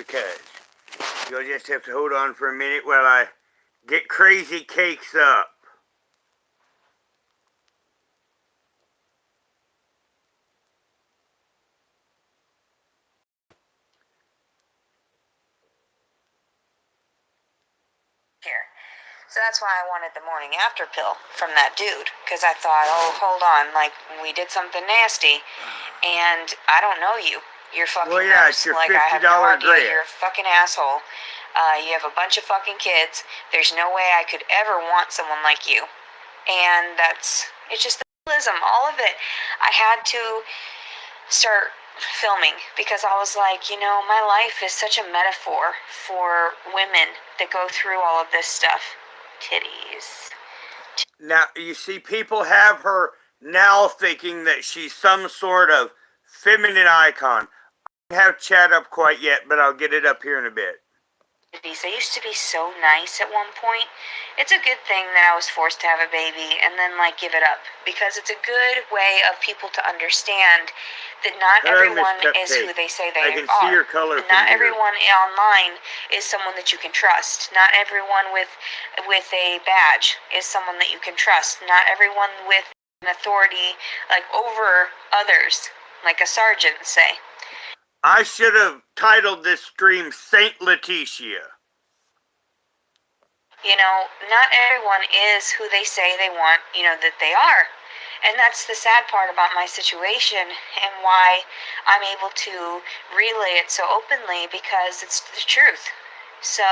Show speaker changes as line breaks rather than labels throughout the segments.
because you'll just have to hold on for a minute while I get Crazy Cakes up.
Here. So that's why I wanted the morning after pill from that dude, because I thought, oh, hold on, like, we did something nasty, and I don't know you. You're fucking
it's your
like,
$50
I have no idea.
grant.
You're a fucking asshole. You have a bunch of fucking kids. There's no way I could ever want someone like you. And it's just the realism, all of it. I had to start filming because I was like, my life is such a metaphor for women that go through all of this stuff. Titties.
Now, you see, people have her now thinking that she's some sort of feminine icon. I don't have chat up quite yet, but I'll get it up here in a bit.
They used to be so nice at one point. It's a good thing that I was forced to have a baby and then, give it up. Because it's a good way of people to understand that not everyone is who they say they are.
I can see your color from
Not
here.
everyone online is someone that you can trust. Not everyone with a badge is someone that you can trust. Not everyone with an authority, over others, like a sergeant, say.
I should have titled this stream Saint Leticia.
Not everyone is who they say they want, that they are. And that's the sad part about my situation and why I'm able to relay it so openly, because it's the truth. So,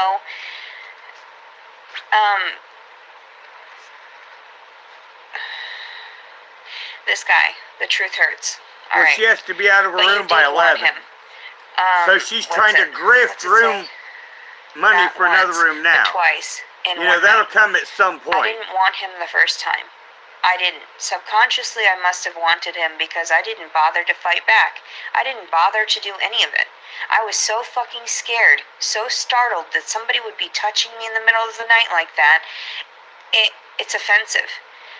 this guy, the truth hurts. All right.
She has to be out of her room by 11. So she's trying to grift room money for another room now.
Twice.
That'll come at some point.
I didn't want him the first time. I didn't. Subconsciously, I must have wanted him because I didn't bother to fight back. I didn't bother to do any of it. I was so fucking scared, so startled that somebody would be touching me in the middle of the night like that. It's offensive.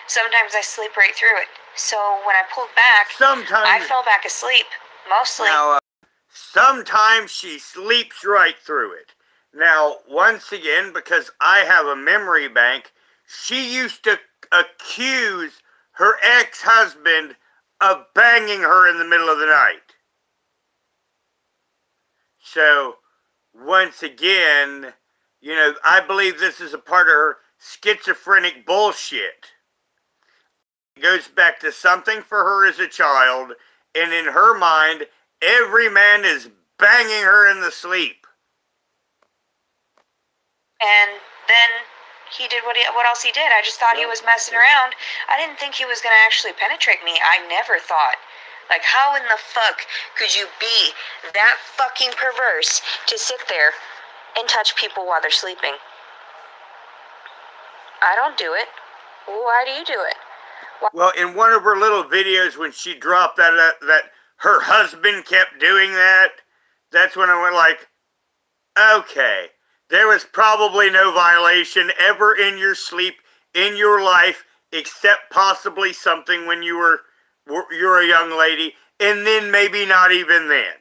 Sometimes I sleep right through it. So when I pulled back, I fell back asleep, mostly.
Now, sometimes she sleeps right through it. Now, once again, because I have a memory bank, she used to accuse her ex-husband of banging her in the middle of the night. So, once again, I believe this is a part of her schizophrenic bullshit. It goes back to something for her as a child, and in her mind, every man is banging her in the sleep.
And then he did what else he did. I just thought he was messing around. I didn't think he was going to actually penetrate me. I never thought. How in the fuck could you be that fucking perverse to sit there and touch people while they're sleeping? I don't do it. Why do you do it?
Well, in one of her little videos when she dropped that her husband kept doing that, that's when I went okay. There was probably no violation ever in your sleep, in your life, except possibly something when you're a young lady, and then maybe not even then.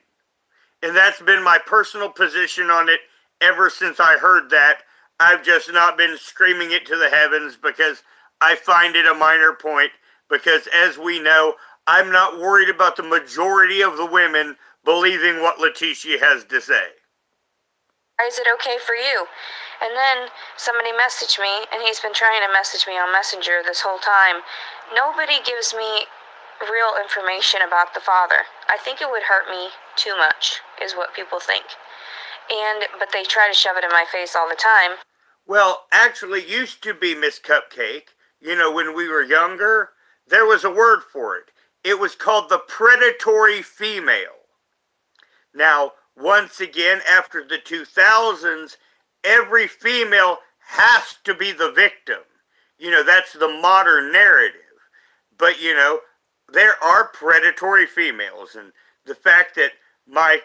And that's been my personal position on it ever since I heard that. I've just not been screaming it to the heavens because I find it a minor point, because as we know, I'm not worried about the majority of the women believing what Leticia has to say.
Is it okay for you? And then somebody messaged me, and he's been trying to message me on Messenger this whole time. Nobody gives me real information about the father. I think it would hurt me too much, is what people think. But they try to shove it in my face all the time.
Well, actually used to be, Miss Cupcake. When we were younger, there was a word for it. It was called the predatory female. Now, once again, after the 2000s, every female has to be the victim. That's the modern narrative. But, there are predatory females. And the fact that my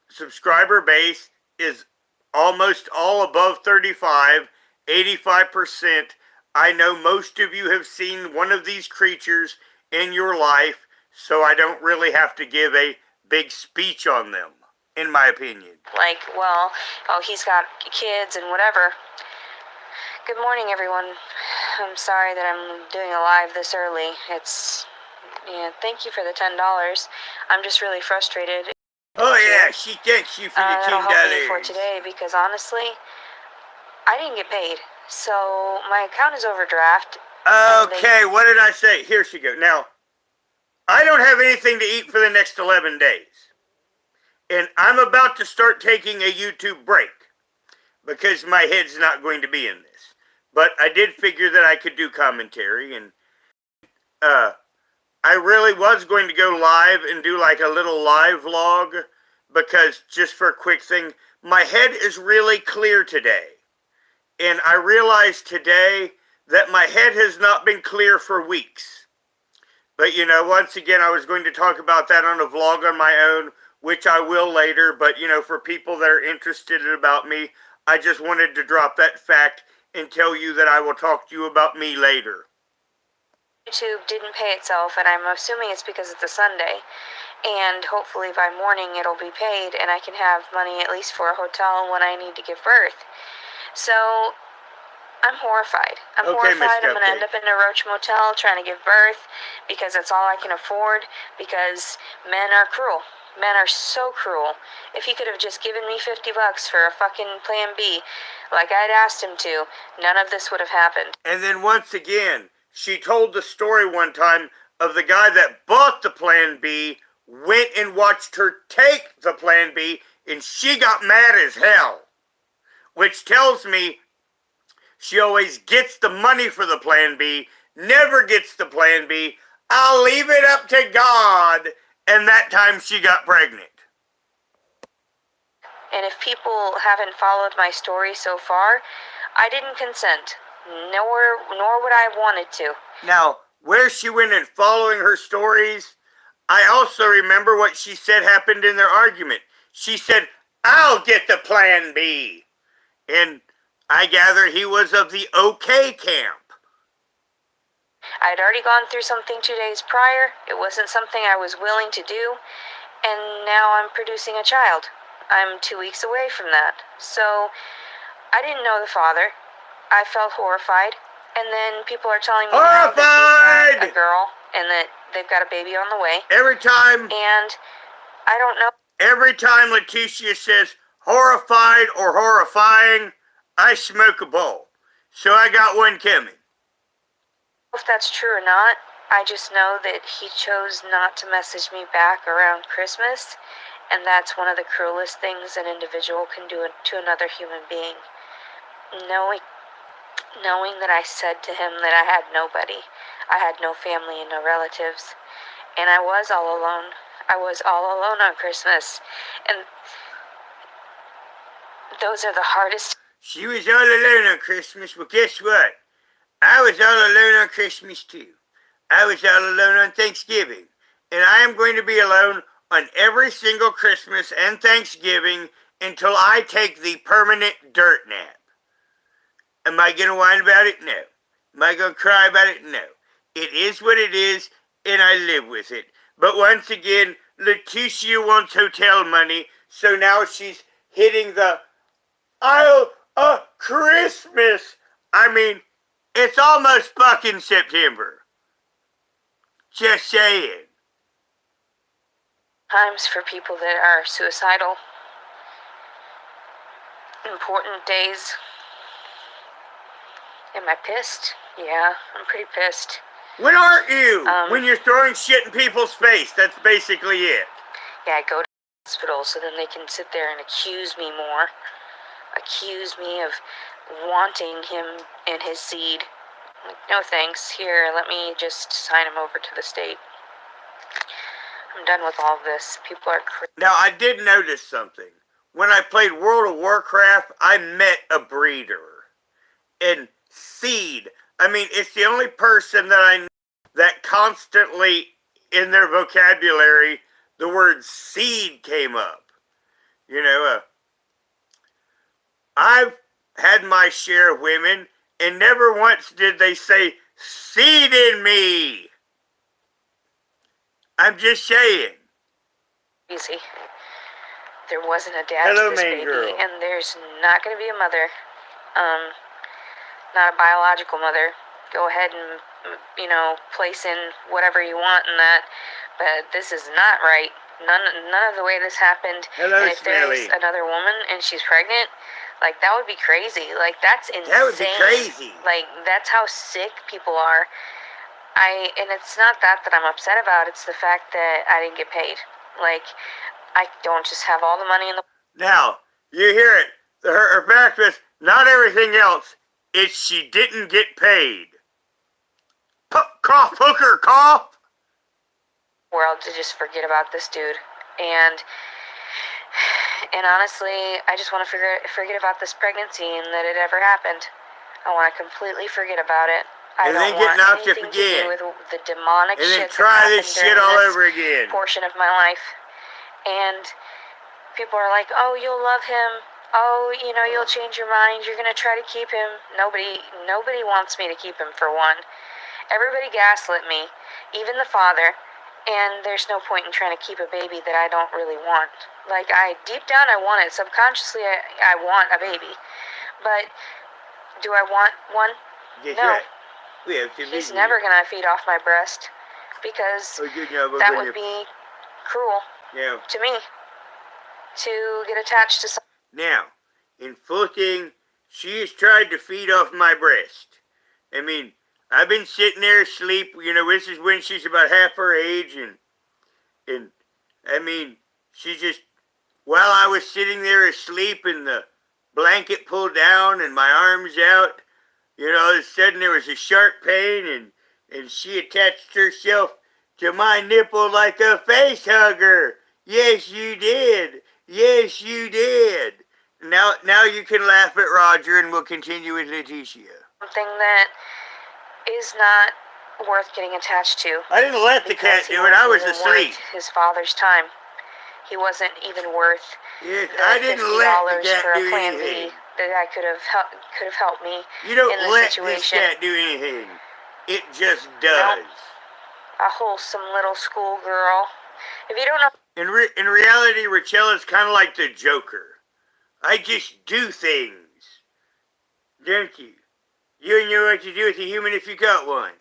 subscriber base is almost all above 35, 85%, I know most of you have seen one of these creatures in your life, so I don't really have to give a big speech on them. in my opinion.
Like, well, oh, he's got kids and whatever. Good morning, everyone. I'm sorry that I'm doing a live this early. Thank you for the $10. I'm just really frustrated.
Oh yeah, she thanks you for the $10.
That'll help me for today because honestly, I didn't get paid. So my account is overdraft.
Okay, what did I say? Here she goes. Now, I don't have anything to eat for the next 11 days. And I'm about to start taking a YouTube break because my head's not going to be in this. But I did figure that I could do commentary, and I really was going to go live and do like a little live vlog because, just for a quick thing, my head is really clear today. And I realized today that my head has not been clear for weeks. But, you know, once again, I was going to talk about that on a vlog on my own, which I will later. But, you know, for people that are interested about me, I just wanted to drop that fact and tell you that I will talk to you about me later.
YouTube didn't pay itself, and I'm assuming it's because it's a Sunday. And hopefully by morning it'll be paid, and I can have money at least for a hotel when I need to give birth. So I'm horrified. I'm horrified. I'm going to end up in a roach motel trying to give birth because that's all I can afford, because men are cruel. Men are so cruel. If he could have just given me $50 for a fucking plan B, like I'd asked him to, none of this would have happened.
And then once again, she told the story one time of the guy that bought the plan B, went and watched her take the plan B, and she got mad as hell. Which tells me she always gets the money for the plan B, never gets the plan B. I'll leave it up to God. And that time she got pregnant.
And if people haven't followed my story so far, I didn't consent. Nor would I have wanted to.
Now, where she went in following her stories, I also remember what she said happened in their argument. She said, I'll get the plan B. And I gather he was of the okay camp.
I'd already gone through something 2 days prior. It wasn't something I was willing to do. And now I'm producing a child. I'm 2 weeks away from that. So I didn't know the father. I felt horrified. And then people are telling me now that he's got a girl and that they've got a baby on the way.
Every time.
And I don't know.
Every time Leticia says horrified or horrifying, I smoke a bowl. So I got one coming.
If that's true or not, I just know that he chose not to message me back around Christmas, and that's one of the cruelest things an individual can do to another human being. Knowing that I said to him that I had nobody, I had no family and no relatives, and I was all alone. I was all alone on Christmas, and those are the hardest.
She was all alone on Christmas. Well, guess what? I was all alone on Christmas too. I was all alone on Thanksgiving. And I am going to be alone on every single Christmas and Thanksgiving until I take the permanent dirt nap. Am I going to whine about it? No. Am I going to cry about it? No. It is what it is, and I live with it. But once again, Leticia wants hotel money, so now she's hitting the aisle of Christmas. I mean, it's almost fucking September. Just saying.
Times for people that are suicidal. Important days. Am I pissed? Yeah, I'm pretty pissed.
When aren't you? When you're throwing shit in people's face. That's basically it.
Yeah, I go to the hospital so then they can sit there and accuse me more. Accuse me of wanting him and his seed. Like, no thanks. Here, let me just sign him over to the state. I'm done with all of this. People are crazy.
Now, I did notice something. When I played World of Warcraft, I met a breeder. And seed. I mean, it's the only person that I know that constantly, in their vocabulary, the word seed came up. You know, I've had my share of women, and never once did they say, seed in me. I'm just saying.
Easy. there wasn't a dad
Hello,
to this
main
baby,
girl.
and there's not going to be a mother. Not a biological mother. Go ahead and, place in whatever you want in that. But this is not right. None of the way this happened.
Hello,
and if
Smelly.
there's another woman and she's pregnant, like, that would be crazy. Like, that's insane.
That would be crazy.
Like, that's how sick people are. And it's not that I'm upset about. It's the fact that I didn't get paid. Like, I don't just have all the money in the...
Now, you hear it. Her fact is, not everything else, it's she didn't get paid. Cough, hooker, cough.
world to just forget about this dude. And honestly, I just want to forget about this pregnancy and that it ever happened. I want to completely forget about it. I
And
don't
then get
want
knocked up
anything to
again.
do with the demonic
And then
shit
try
that
this
happened
shit
during
all
this
over again.
portion of my life. And people are like, oh, you'll love him. Oh, you'll change your mind. You're going to try to keep him. Nobody wants me to keep him, for one. Everybody gaslit me, even the father. And there's no point in trying to keep a baby that I don't really want. Like, deep down I want it. Subconsciously, I want a baby. But do I want one?
That's
No.
right. We have to
He's
meet
never
you.
going to feed off my breast, because
Oh, good job,
that
good
would
job.
be cruel
Yeah.
to me, to get attached to someone.
Now, in full thing, she has tried to feed off my breast. I mean, I've been sitting there asleep. This is when she's about half her age, and I mean, she just, while I was sitting there asleep and the blanket pulled down and my arms out, all of a sudden there was a sharp pain, and she attached herself to my nipple like a face hugger. Yes, you did. Yes, you did. Now you can laugh at Roger, and we'll continue with Leticia.
Something that is not worth getting attached to.
I didn't let the cat do it. I was asleep.
His father's time. He wasn't even worth
Yes,
the
I didn't let the
$50
cat
for a
do
plan
anything.
B that I could have helped me
You don't
in this
let
situation.
this cat do anything. It just does.
A wholesome little schoolgirl. If you don't know...
In reality, Rachella's kind of like the Joker. I just do things. Don't you? You know what to do with a human if you got one.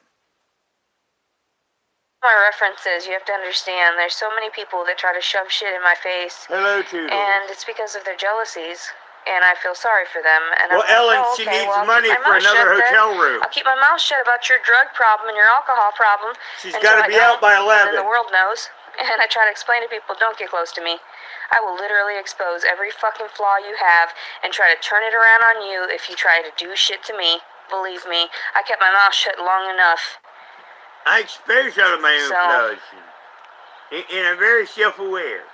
My references, you have to understand, there's so many people that try to shove shit in my face.
Hello, Toodles.
And it's because of their jealousies. And I feel sorry for them. And
well,
I'm
Ellen,
like,
she
okay,
needs
well,
money for another hotel room.
I'll keep my mouth shut about your drug problem and your alcohol problem.
She's got to be out by 11.
And the world knows. And I try to explain to people, don't get close to me. I will literally expose every fucking flaw you have and try to turn it around on you if you try to do shit to me. Believe me, I kept my mouth shut long enough.
I expose all of my own flaws. And I'm very self-aware.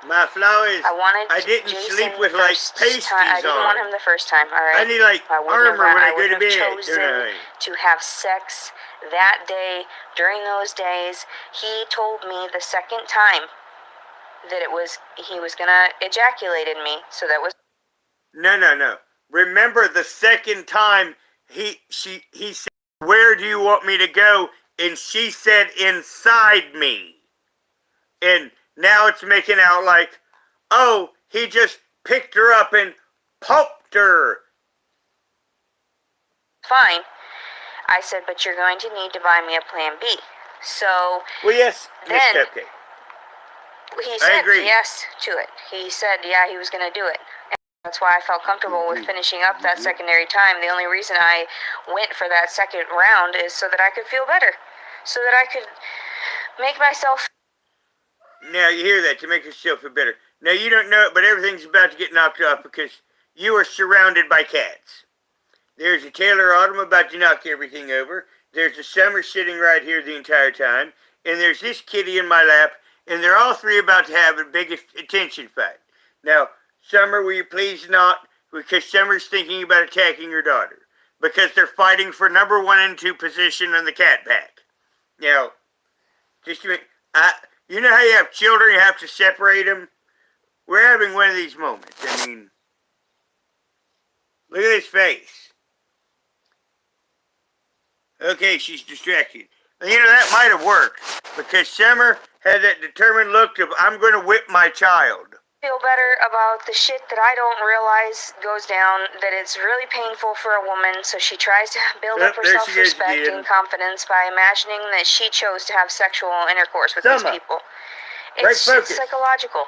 My flaw is I didn't
Jason
sleep with like pasties on.
I didn't want him the first time, alright?
I need like armor when I go to bed.
I wouldn't have chosen to have sex that day, during those days. He told me the second time that he was gonna ejaculate in me, so that was...
No. Remember the second time he said, where do you want me to go? And she said, inside me. And now it's making out like, oh, he just picked her up and poked her.
Fine. I said, but you're going to need to buy me a plan B. So...
Well, yes, Miss
then,
Cupcake.
He said
agree.
yes to it. He said, yeah, he was going to do it. And that's why I felt comfortable with finishing up that secondary time. The only reason I went for that second round is so that I could feel better. So that I could make myself...
Now, you hear that, to make yourself feel better. Now, you don't know it, but everything's about to get knocked off because you are surrounded by cats. There's a Taylor Autumn about to knock everything over. There's a Summer sitting right here the entire time. And there's this kitty in my lap. And they're all three about to have a big attention fight. Now, Summer, will you please not? Because Summer's thinking about attacking her daughter. Because they're fighting for number 1 and 2 position on the cat pack. Now, just a minute. You know how you have children, you have to separate them? We're having one of these moments. I mean, look at his face. Okay, she's distracted. And that might have worked, because Shimmer had that determined look of, I'm going to whip my child.
Feel better about the shit that I don't realize goes down, that it's really painful for a woman, so she tries to build up her self-respect and confidence by imagining that she chose to have sexual intercourse with these people. It's psychological.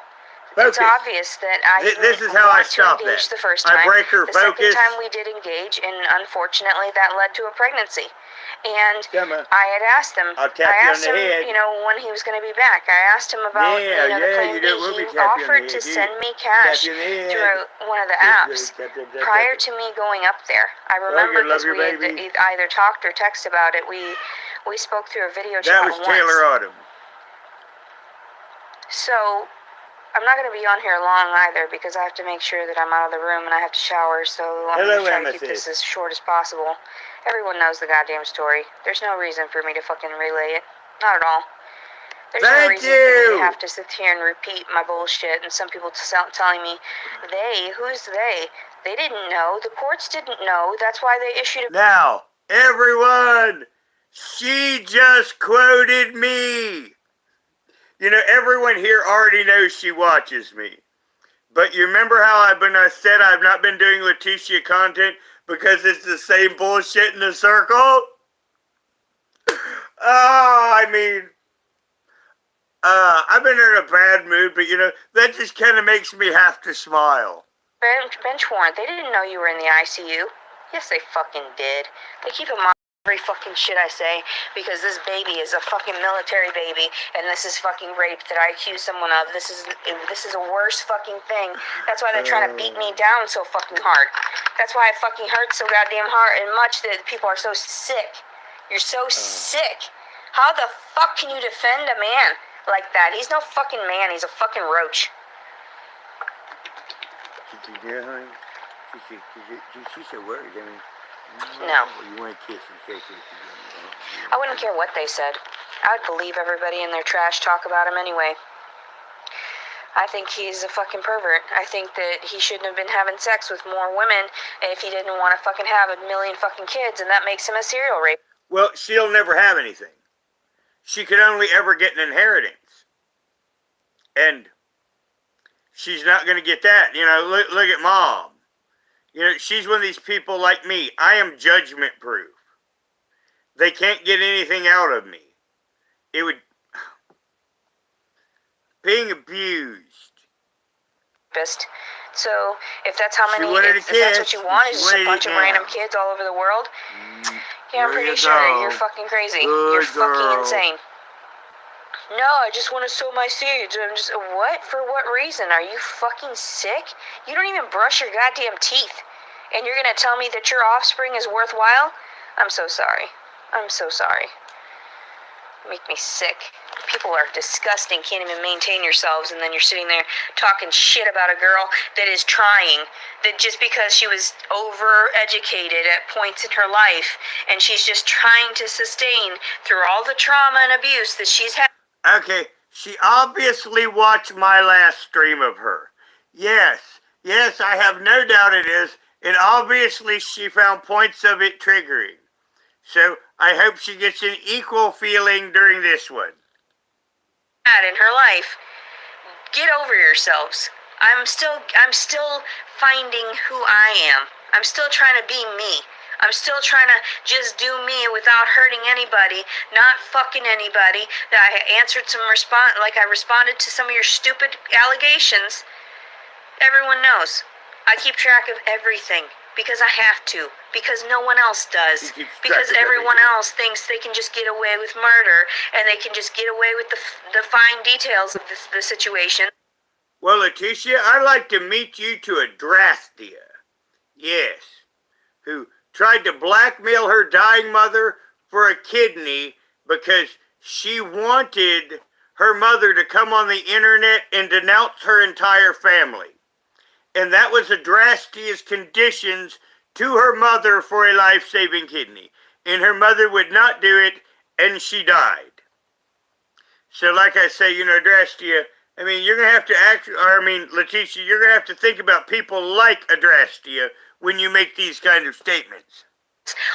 It's obvious that I didn't want to engage the first time. The second time we did engage, and unfortunately that led to a pregnancy. And I had asked him, when he was going to be back. I asked him about the plan B. He offered to send me cash through one of the apps prior to me going up there. I remember because we had either talked or texted about it. We spoke through a video chat once.
That was Taylor Autumn.
So I'm not going to be on here long either, because I have to make sure that I'm out of the room and I have to shower, so I'm going to try to keep this as short as possible. Everyone knows the goddamn story. There's no reason for me to fucking relay it. Not at all. There's no reason for me to have to sit here and repeat my bullshit, and some people telling me, who's they? They didn't know. The courts didn't know. That's why they issued a...
Now, everyone, she just quoted me. Everyone here already knows she watches me. But you remember how I said I've not been doing Leticia content because it's the same bullshit in the circle? I've been in a bad mood, but that just kind of makes me have to smile.
Bench warrant, they didn't know you were in the ICU. Yes, they fucking did. They keep in mind every fucking shit I say, because this baby is a fucking military baby, and this is fucking rape that I accuse someone of. This is a worse fucking thing. That's why they're trying to beat me down so fucking hard. That's why it fucking hurts so goddamn hard and much that people are so sick. You're so sick. How the fuck can you defend a man like that? He's no fucking man. He's a fucking roach.
She's so worried.
No.
You want to kiss and
I wouldn't care what they said. I would believe everybody in their trash talk about him anyway. I think he's a fucking pervert. I think that he shouldn't have been having sex with more women if he didn't want to fucking have a million fucking kids, and that makes him a serial rapist.
Well, she'll never have anything. She could only ever get an inheritance. And she's not going to get that. Look at Mom. She's one of these people like me. I am judgment proof. They can't get anything out of me. It would... Being abused.
So, if that's how many... If that's what you want, is just a bunch of random kids all over the world? Yeah, I'm pretty sure you're fucking crazy. You're fucking insane. No, I just want to sow my seeds. I'm just... What? For what reason? Are you fucking sick? You don't even brush your goddamn teeth. And you're going to tell me that your offspring is worthwhile? I'm so sorry. I'm so sorry. You make me sick. People are disgusting, can't even maintain yourselves, and then you're sitting there talking shit about a girl that is trying, that just because she was over-educated at points in her life, and she's just trying to sustain through all the trauma and abuse that she's had.
Okay, she obviously watched my last stream of her. Yes, I have no doubt it is. And obviously she found points of it triggering. So I hope she gets an equal feeling during this one.
In her life, get over yourselves. I'm still finding who I am. I'm still trying to be me. I'm still trying to just do me without hurting anybody, not fucking anybody. I answered I responded to some of your stupid allegations. Everyone knows. I keep track of everything because I have to, because no one else does, because everyone else thinks they can just get away with murder, and they can just get away with the fine details of the situation.
Well, Leticia, I'd like to meet you to a Drastia. Yes, who tried to blackmail her dying mother for a kidney because she wanted her mother to come on the internet and denounce her entire family. And that was Adrastia's conditions to her mother for a life-saving kidney. And her mother would not do it, and she died. So like I say, Adrastia, you're going to have to Leticia, you're going to have to think about people like Adrastia when you make these kind of statements.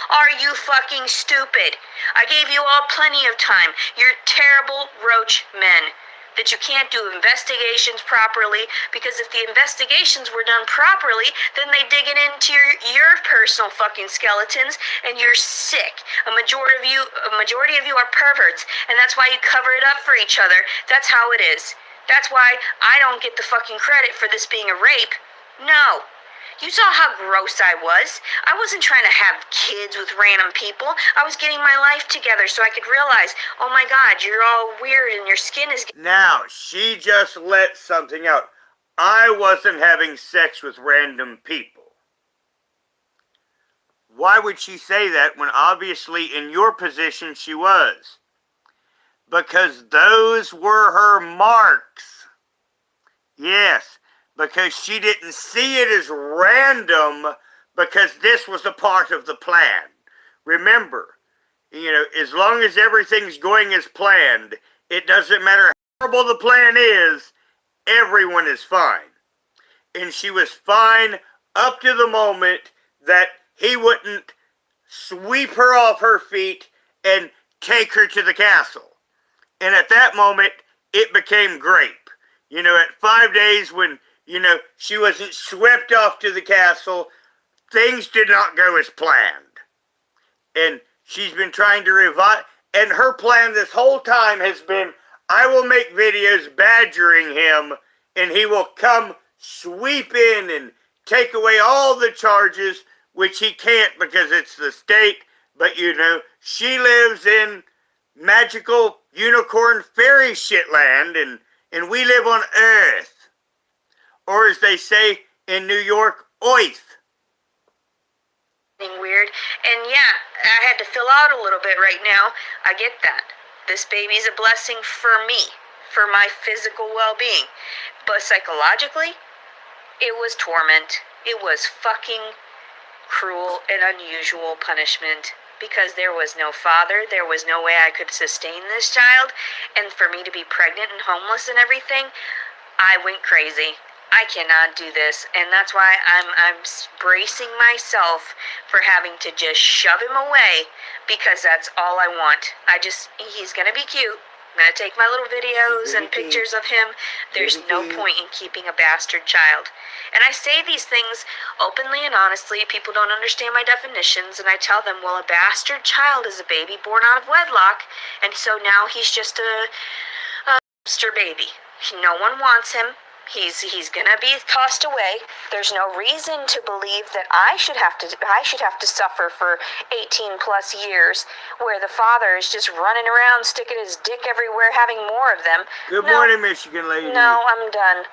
Are you fucking stupid? I gave you all plenty of time. You're terrible roach men. That you can't do investigations properly, because if the investigations were done properly, then they dig it into your personal fucking skeletons, and you're sick. A majority of you are perverts, and that's why you cover it up for each other. That's how it is. That's why I don't get the fucking credit for this being a rape. No. You saw how gross I was. I wasn't trying to have kids with random people. I was getting my life together so I could realize, oh my God, you're all weird and your skin is...
Now, she just let something out. I wasn't having sex with random people. Why would she say that when obviously in your position she was? Because those were her marks. Yes. Because she didn't see it as random, because this was a part of the plan. Remember, as long as everything's going as planned, it doesn't matter how horrible the plan is, everyone is fine. And she was fine up to the moment that he wouldn't sweep her off her feet and take her to the castle. And at that moment, it became grape. At 5 days when she wasn't swept off to the castle, things did not go as planned. And she's been trying to revive, and her plan this whole time has been, I will make videos badgering him, and he will come sweep in and take away all the charges, which he can't because it's the state, but she lives in magical unicorn fairy shitland, and we live on Earth. Or as they say in New York, oith.
Weird. And yeah, I had to fill out a little bit right now. I get that. This baby's a blessing for me, for my physical well-being. But psychologically, it was torment. It was fucking cruel and unusual punishment. Because there was no father, there was no way I could sustain this child. And for me to be pregnant and homeless and everything, I went crazy. I cannot do this, and that's why I'm bracing myself for having to just shove him away, because that's all I want. He's gonna be cute. I'm gonna take my little videos and pictures of him. There's no point in keeping a bastard child. And I say these things openly and honestly. People don't understand my definitions, and I tell them, well, a bastard child is a baby born out of wedlock, and so now he's just a monster baby. No one wants him. He's gonna be tossed away. There's no reason to believe that I should have to suffer for 18 plus years, where the father is just running around sticking his dick everywhere, having more of them.
Good morning, Michigan lady.
No, I'm done.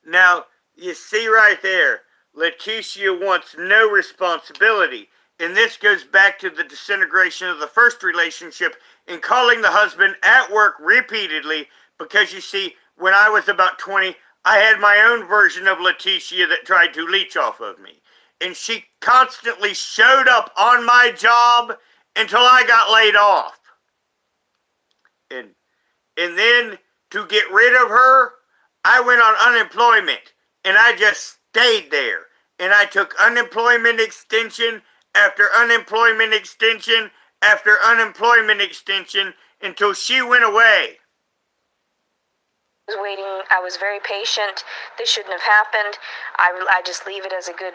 Now, you see right there, Leticia wants no responsibility. And this goes back to the disintegration of the first relationship and calling the husband at work repeatedly, because you see, when I was about 20, I had my own version of Leticia that tried to leech off of me. And she constantly showed up on my job until I got laid off. And then to get rid of her, I went on unemployment. And I just stayed there. And I took unemployment extension after unemployment extension after unemployment extension until she went away.
Was waiting. I was very patient. This shouldn't have happened. I just leave it as a good,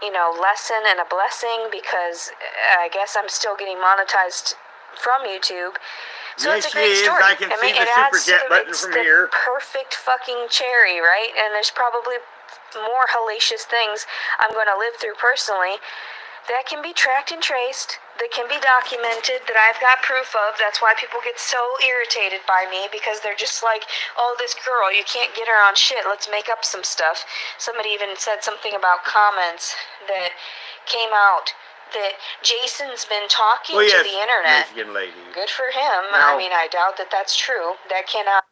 lesson and a blessing, because I guess I'm still getting monetized from YouTube. So
yes,
it's a great story.
I can see the super chat button from here.
Perfect fucking cherry, right? And there's probably more hellacious things I'm going to live through personally that can be tracked and traced, that can be documented, that I've got proof of. That's why people get so irritated by me, because they're just like, oh, this girl, you can't get her on shit, let's make up some stuff. Somebody even said something about comments that came out that Jason's been talking to the internet.
Michigan lady.
Good for him.
Now,
I doubt that that's true. That cannot.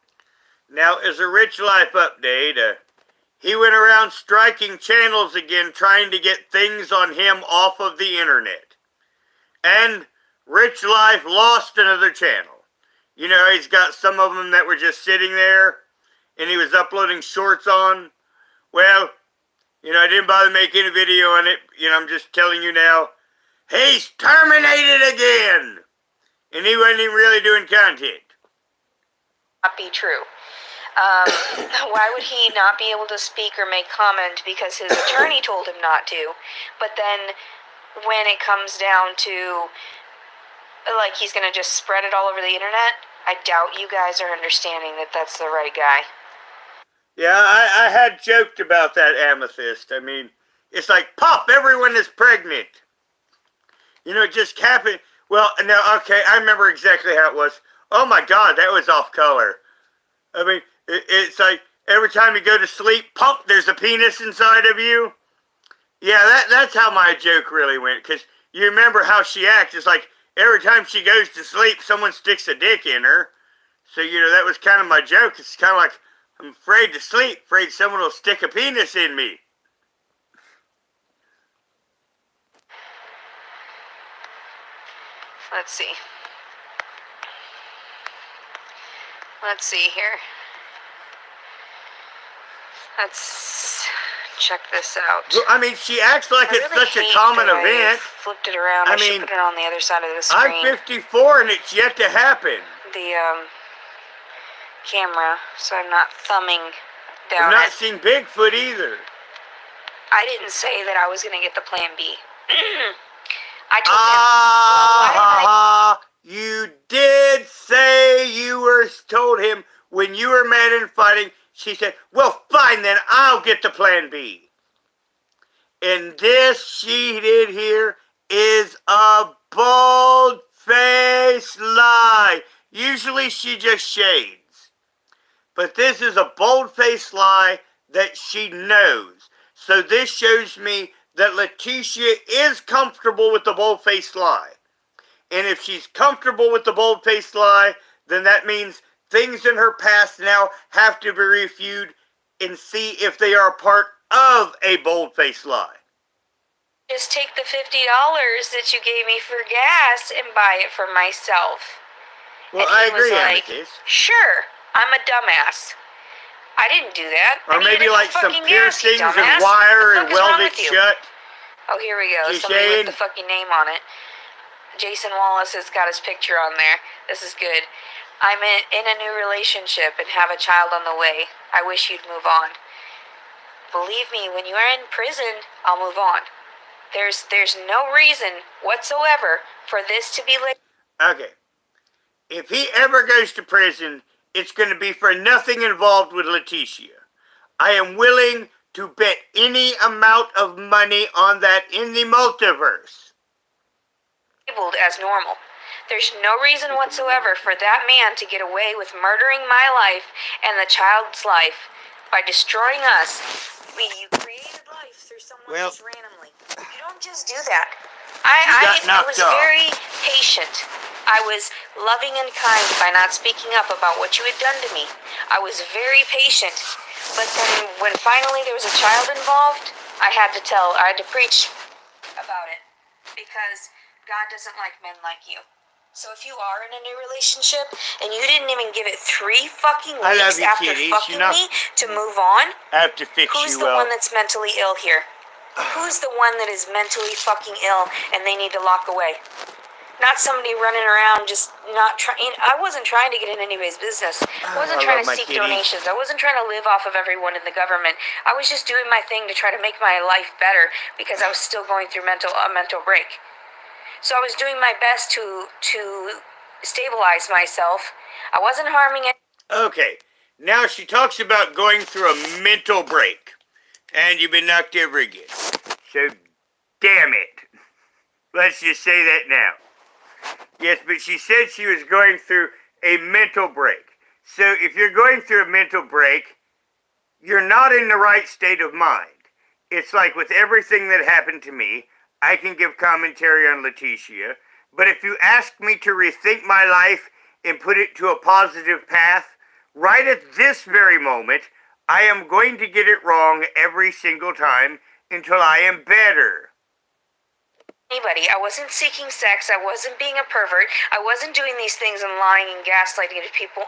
Now, as a Rich Life update, he went around striking channels again, trying to get things on him off of the internet. And Rich Life lost another channel. He's got some of them that were just sitting there, and he was uploading shorts on. Well, I didn't bother making a video on it. I'm just telling you now, he's terminated again. And he wasn't even really doing content.
Not be true. Why would he not be able to speak or make comment because his attorney told him not to? But then when it comes down to, like, he's going to just spread it all over the internet, I doubt you guys are understanding that that's the right guy.
Yeah, I had joked about that, Amethyst. I mean, it's like, pop, everyone is pregnant. You know, it just happened. Well, no, okay, I remember exactly how it was. Oh my God, that was off color. I mean, it's like every time you go to sleep, pop, there's a penis inside of you. Yeah, that's how my joke really went. Because you remember how she acts. It's like every time she goes to sleep, someone sticks a dick in her. So, you know, that was kind of my joke. It's kind of like, I'm afraid to sleep, afraid someone will stick a penis in me.
Let's see. Let's see here. Let's check this out.
Well, I mean, she acts like it's
really
such a common
I
event.
flipped it around. I should put it on the other side of the screen.
I'm 54 and it's yet to happen.
The camera, so I'm not thumbing down.
I'm not seeing Bigfoot either.
I didn't say that I was going to get the plan B. I told him.
You did say you were told him when you were mad and fighting. She said, well, fine then, I'll get the plan B. And this she did here is a bold-faced lie. Usually she just shades. But this is a bold-faced lie that she knows. So this shows me that Leticia is comfortable with the bold-faced lie. And if she's comfortable with the bold-faced lie, then that means things in her past now have to be reviewed and see if they are a part of a bold-faced lie.
Just take the $50 that you gave me for gas and buy it for myself.
Well,
and
I agree,
like,
Amethyst.
Sure, I'm a dumbass. I didn't do that.
Or maybe like some piercings and wire and weld it shut.
Oh, here we go. Somebody with the fucking name on it. Jason Wallace has got his picture on there. This is good. I'm in a new relationship and have a child on the way. I wish you'd move on. Believe me, when you are in prison, I'll move on. There's no reason whatsoever for this to be late.
Okay. If he ever goes to prison, it's going to be for nothing involved with Leticia. I am willing to bet any amount of money on that in the multiverse.
Labeled as normal. There's no reason whatsoever for that man to get away with murdering my life and the child's life by destroying us. You created life through someone just randomly. You don't just do that. I was very patient. I was loving and kind by not speaking up about what you had done to me. I was very patient. But then when finally there was a child involved, I had to preach about it. Because God doesn't like men like you. So if you are in a new relationship and you didn't even give it 3 fucking weeks after fucking me to move on,
I have to fix
who's the one that's mentally ill here? Who's the one that is mentally fucking ill and they need to lock away? Not somebody running around just not trying. I wasn't trying to get in anybody's business. I wasn't trying to seek donations. I wasn't trying to live off of everyone in the government. I was just doing my thing to try to make my life better because I was still going through a mental break. So I was doing my best to stabilize myself. I wasn't harming it.
Okay, now she talks about going through a mental break. And you've been knocked over again. So, damn it. Let's just say that now. Yes, but she said she was going through a mental break. So if you're going through a mental break, you're not in the right state of mind. It's like with everything that happened to me, I can give commentary on Leticia, but if you ask me to rethink my life and put it to a positive path, right at this very moment, I am going to get it wrong every single time until I am better.
Anybody. I wasn't seeking sex. I wasn't being a pervert. I wasn't doing these things and lying and gaslighting to people.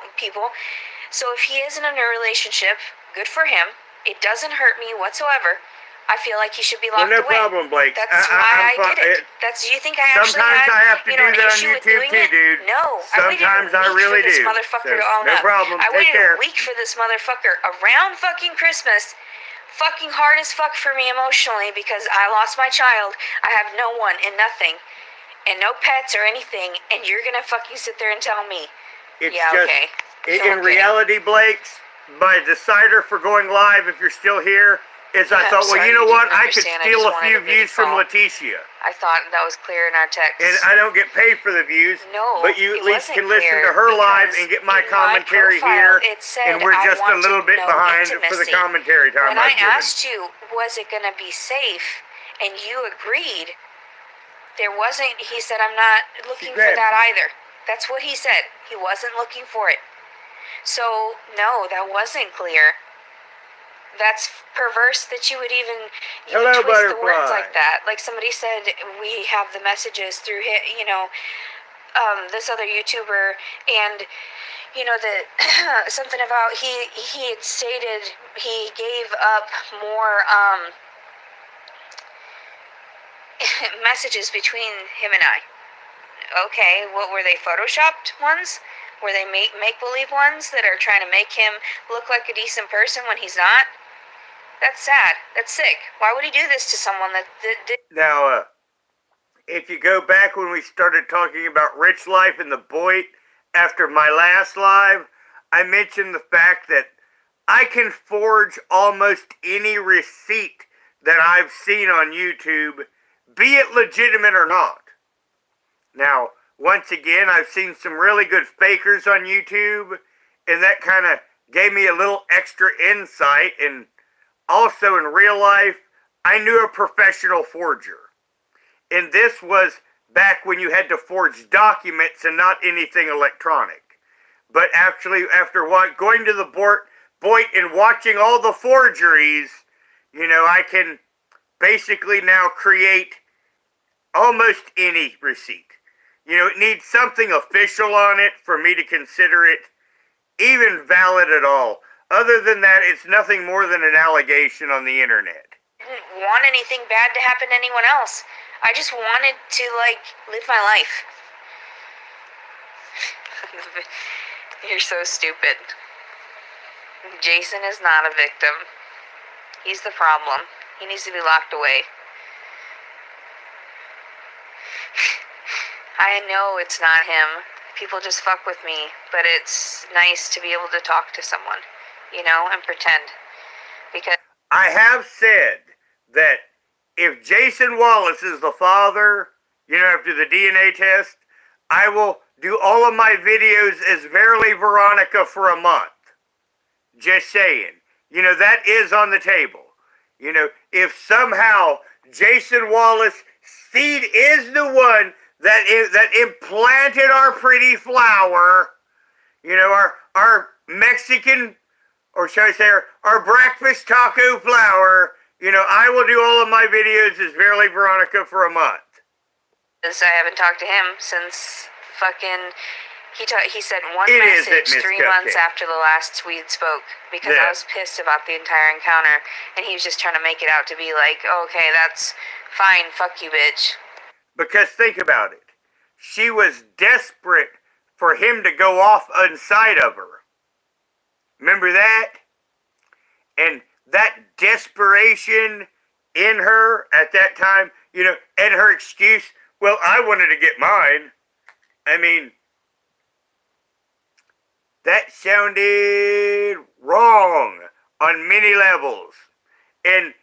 So if he is in a new relationship, good for him. It doesn't hurt me whatsoever. I feel like he should be
Well,
locked
no
away.
problem, Blake.
That's why I did it. Do you think I actually
Sometimes
had,
I have to do
an
that on
issue with
YouTube
doing
too,
it?
dude.
No.
Sometimes I really
for this
do.
motherfucker
So,
to own
no
up.
problem.
I
Take
waited
care.
a week for this motherfucker around fucking Christmas. Fucking hard as fuck for me emotionally because I lost my child. I have no one and nothing. And no pets or anything. And you're gonna fucking sit there and tell me.
It's
yeah,
just,
okay.
in reality, Blake's, my decider for going live, if you're still here, is I thought, well, you know what? I could steal a few views from Leticia.
I thought that was clear in our text.
And I don't get paid for the views.
No,
but you at least can listen to her live and get my commentary here. And we're just a little bit behind for the commentary time.
When I asked you, was it going to be safe, and you agreed, there wasn't. He said, I'm not looking for that either. That's what he said. He wasn't looking for it. So no, that wasn't clear. That's perverse that you would even twist the words like that. Like somebody said, we have the messages through this other YouTuber, and something about he had stated he gave up more messages between him and I. Okay, what were they? Photoshopped ones? Were they make-believe ones that are trying to make him look like a decent person when he's not? That's sad. That's sick. Why would he do this to someone that did?
Now, if you go back when we started talking about Rich Life and the Boyd after my last live, I mentioned the fact that I can forge almost any receipt that I've seen on YouTube, be it legitimate or not. Now, once again, I've seen some really good fakers on YouTube, and that kind of gave me a little extra insight. And also in real life, I knew a professional forger. And this was back when you had to forge documents and not anything electronic. But actually, after going to the Boyd and watching all the forgeries, I can basically now create almost any receipt. It needs something official on it for me to consider it even valid at all. Other than that, it's nothing more than an allegation on the internet.
I didn't want anything bad to happen to anyone else. I just wanted to, live my life. You're so stupid. Jason is not a victim. He's the problem. He needs to be locked away. I know it's not him. People just fuck with me, but it's nice to be able to talk to someone, and pretend. Because
I have said that if Jason Wallace is the father, after the DNA test, I will do all of my videos as Verily Veronica for a month. Just saying. That is on the table. If somehow Jason Wallace seed is the one that implanted our pretty flower, our Mexican, or shall I say, our breakfast taco flower, I will do all of my videos as Verily Veronica for a month.
I haven't talked to him since fucking, he sent one message 3 months after the last we spoke, because I was pissed about the entire encounter, and he was just trying to make it out to be like, okay, that's fine, fuck you, bitch.
Because think about it. She was desperate for him to go off inside of her. Remember that? And that desperation in her at that time, and her excuse, well, I wanted to get mine. I mean, that sounded wrong on many levels. And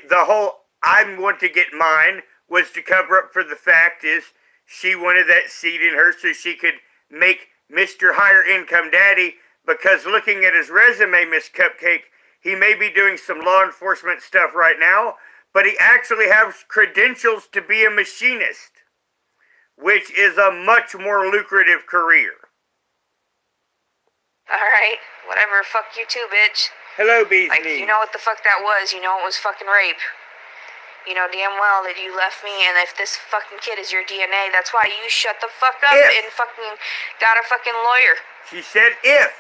the whole I want to get mine was to cover up for the fact is she wanted that seed in her so she could make Mr. Higher Income Daddy, because looking at his resume, Miss Cupcake, he may be doing some law enforcement stuff right now, but he actually has credentials to be a machinist, which is a much more lucrative career.
Alright, whatever, fuck you too, bitch.
Hello, Beezy.
You know what the fuck that was, it was fucking rape. You know damn well that you left me, and if this fucking kid is your DNA, that's why you shut the fuck up and fucking got a fucking lawyer.
She said if.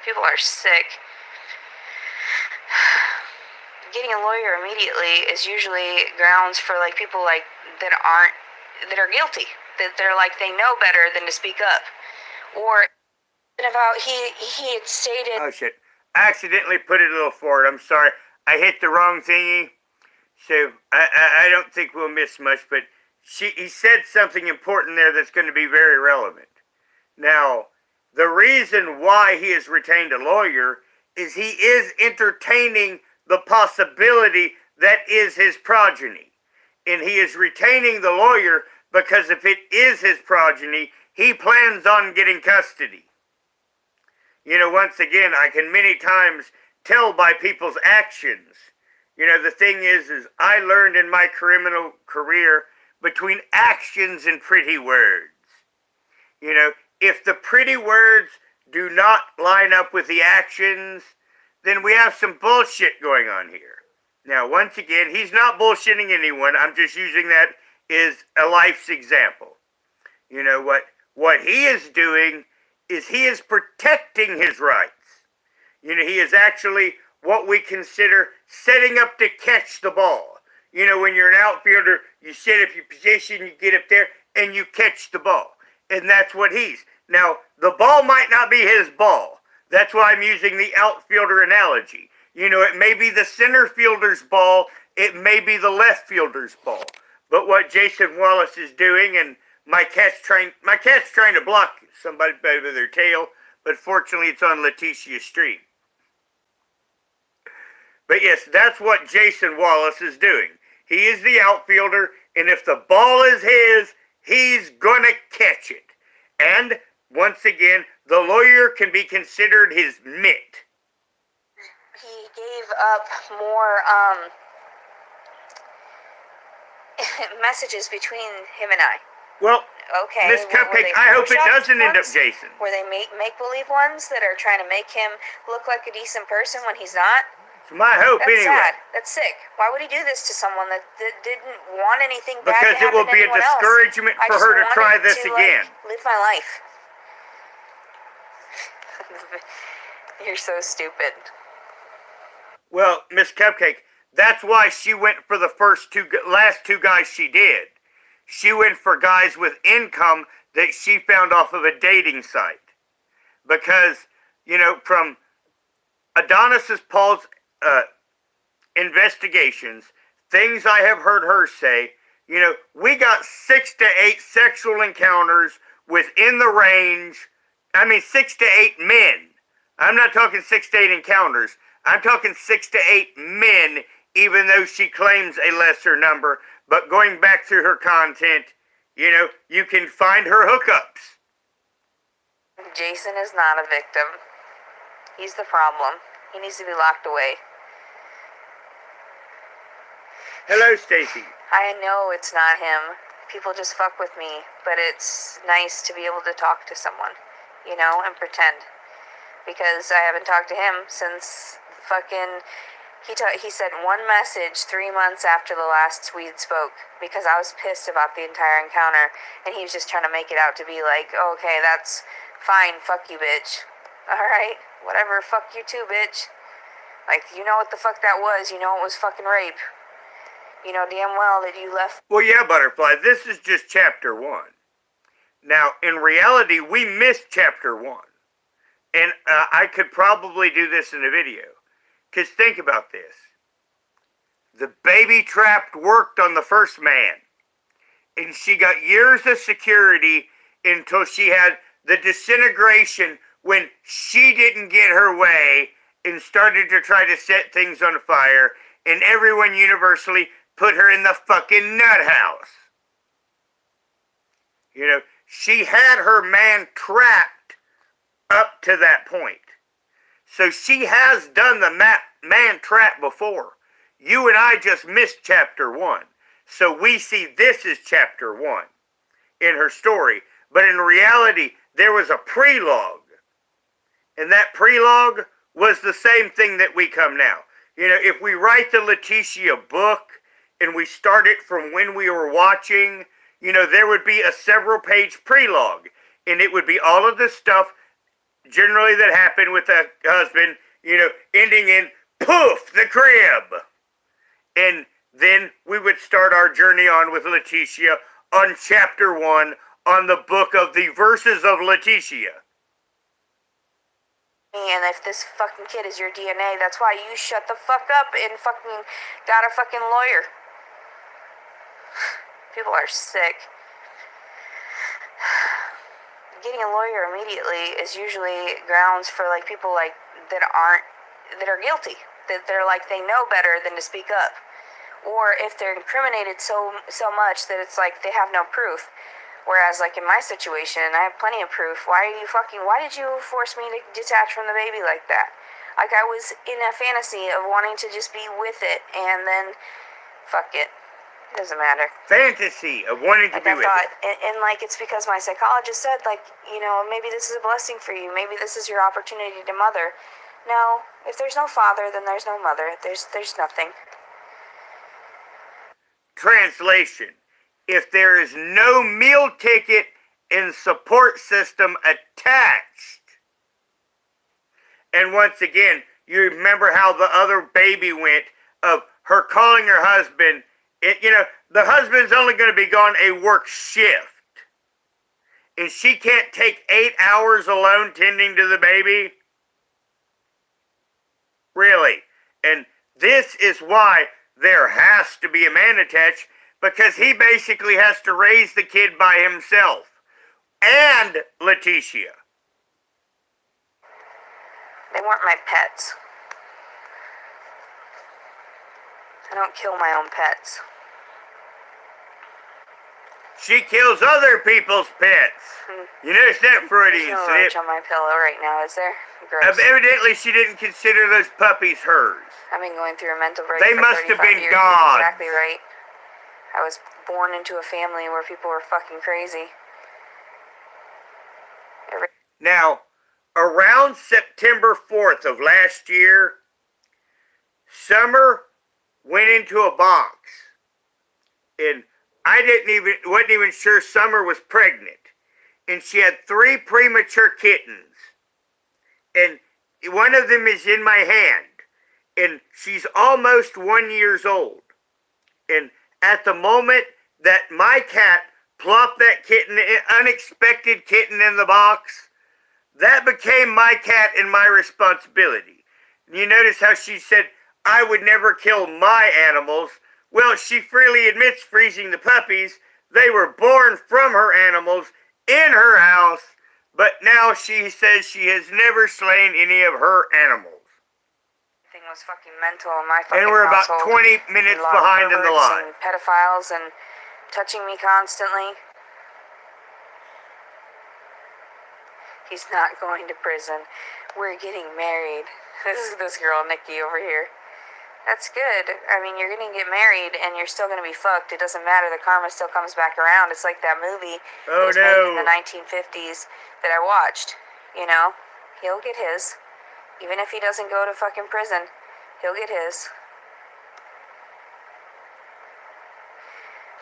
People are sick. getting a lawyer immediately is usually grounds for like people like that are guilty, that they're like they know better than to speak up, or about he had stated.
Oh shit! I accidentally put it a little forward. I'm sorry. I hit the wrong thingy. So I don't think we'll miss much, but he said something important there that's going to be very relevant. Now, the reason why he has retained a lawyer is he is entertaining the possibility that is his progeny. And he is retaining the lawyer because if it is his progeny, he plans on getting custody. You know, once again, I can many times tell by people's actions. You know, the thing is I learned in my criminal career between actions and pretty words. You know, if the pretty words do not line up with the actions, then we have some bullshit going on here. Now, once again, he's not bullshitting anyone. I'm just using that as a life's example. You know, what he is doing is he is protecting his rights. You know, he is actually what we consider setting up to catch the ball. You know, when you're an outfielder, you set up your position, you get up there, and you catch the ball. And that's what he's. Now, the ball might not be his ball. That's why I'm using the outfielder analogy. You know, it may be the center fielder's ball, it may be the left fielder's ball. But what Jason Wallace is doing, and my cat's trying to block somebody by their tail, but fortunately it's on Leticia Street. But yes, that's what Jason Wallace is doing. He is the outfielder, and if the ball is his, he's gonna catch it. And, once again, the lawyer can be considered his mitt.
He gave up more messages between him and I.
Well,
okay,
Miss Cupcake, I hope it doesn't end up Jason.
Were they make-believe ones that are trying to make him look like a decent person when he's not?
It's my hope anyway.
That's sad. That's sick. Why would he do this to someone that didn't want anything bad to happen to anyone else?
Because it will be a discouragement for her to try this again.
Live my life. You're so stupid.
Well, Miss Cupcake, that's why she went for the last two guys she did. She went for guys with income that she found off of a dating site. Because, you know, from Adonis Paul's investigations, things I have heard her say, you know, we got 6 to 8 sexual encounters within the range. 6 to 8 men. I'm not talking 6 to 8 encounters. I'm talking 6 to 8 men, even though she claims a lesser number. But going back through her content, you know, you can find her hookups.
Jason is not a victim. He's the problem. He needs to be locked away.
Hello, Stacy.
I know it's not him. People just fuck with me, but it's nice to be able to talk to someone, you know, and pretend. Because I haven't talked to him since fucking... He sent one message 3 months after the last we spoke because I was pissed about the entire encounter, and he was just trying to make it out to be like, oh, okay, that's fine, fuck you, bitch. Alright, whatever, fuck you too, bitch. Like, you know what the fuck that was, you know it was fucking rape. You know damn well that you left.
Well, yeah, Butterfly, this is just chapter 1. Now, in reality, we missed chapter 1. And I could probably do this in a video. Because think about this. The baby trapped worked on the first man. And she got years of security until she had the disintegration when she didn't get her way and started to try to set things on fire. And everyone universally put her in the fucking nut house. You know, she had her man trapped up to that point. So she has done the man trap before. You and I just missed chapter 1. So we see this as chapter 1 in her story. But in reality, there was a prelogue. And that prelogue was the same thing that we come now. You know, if we write the Leticia book and we start it from when we were watching, you know, there would be a several-page prelogue. And it would be all of this stuff generally that happened with the husband, you know, ending in poof, the crib. And then we would start our journey on with Leticia on chapter 1 on the book of the verses of Leticia.
And if this fucking kid is your DNA, that's why you shut the fuck up and fucking got a fucking lawyer. People are sick. Getting a lawyer immediately is usually grounds for like people like that are guilty. That they're like they know better than to speak up. Or if they're incriminated so much that it's like they have no proof. Whereas, like, in my situation, I have plenty of proof. Why did you force me to detach from the baby like that? Like, I was in a fantasy of wanting to just be with it, and then, fuck it. It doesn't matter.
Fantasy of wanting to be with it.
And, like, it's because my psychologist said, like, you know, maybe this is a blessing for you. Maybe this is your opportunity to mother. No, if there's no father, then there's no mother. There's nothing.
Translation. If there is no meal ticket and support system attached. And once again, you remember how the other baby went of her calling her husband. The husband's only going to be gone a work shift. And she can't take 8 hours alone tending to the baby. Really. And this is why there has to be a man attached. Because he basically has to raise the kid by himself. And Leticia.
They weren't my pets. I don't kill my own pets.
She kills other people's pets. You notice that Freudian
slip?
slip?
There's no roach on my pillow right now, is there? Gross.
Evidently she didn't consider those puppies hers.
I've been going through a mental break
They
for
must have
35
been
years.
gods.
Exactly right. I was born into a family where people were fucking crazy.
Now, around September 4th of last year, Summer went into a box. And I wasn't even sure Summer was pregnant. And she had 3 premature kittens. And one of them is in my hand. And she's almost 1 year old. And at the moment that my cat plopped that unexpected kitten in the box, that became my cat and my responsibility. You notice how she said, I would never kill my animals. Well, she freely admits freezing the puppies. They were born from her animals in her house, but now she says she has never slain any of her animals.
Everything was fucking mental in my fucking
household. And we're about
household.
20 minutes behind in the line.
And pedophiles and touching me constantly. He's not going to prison. We're getting married. This is this girl, Nikki, over here. That's good. I mean, you're going to get married and you're still going to be fucked. It doesn't matter. The karma still comes back around. It's like that movie that was made in the 1950s that I watched. You know? He'll get his. Even if he doesn't go to fucking prison, he'll get his.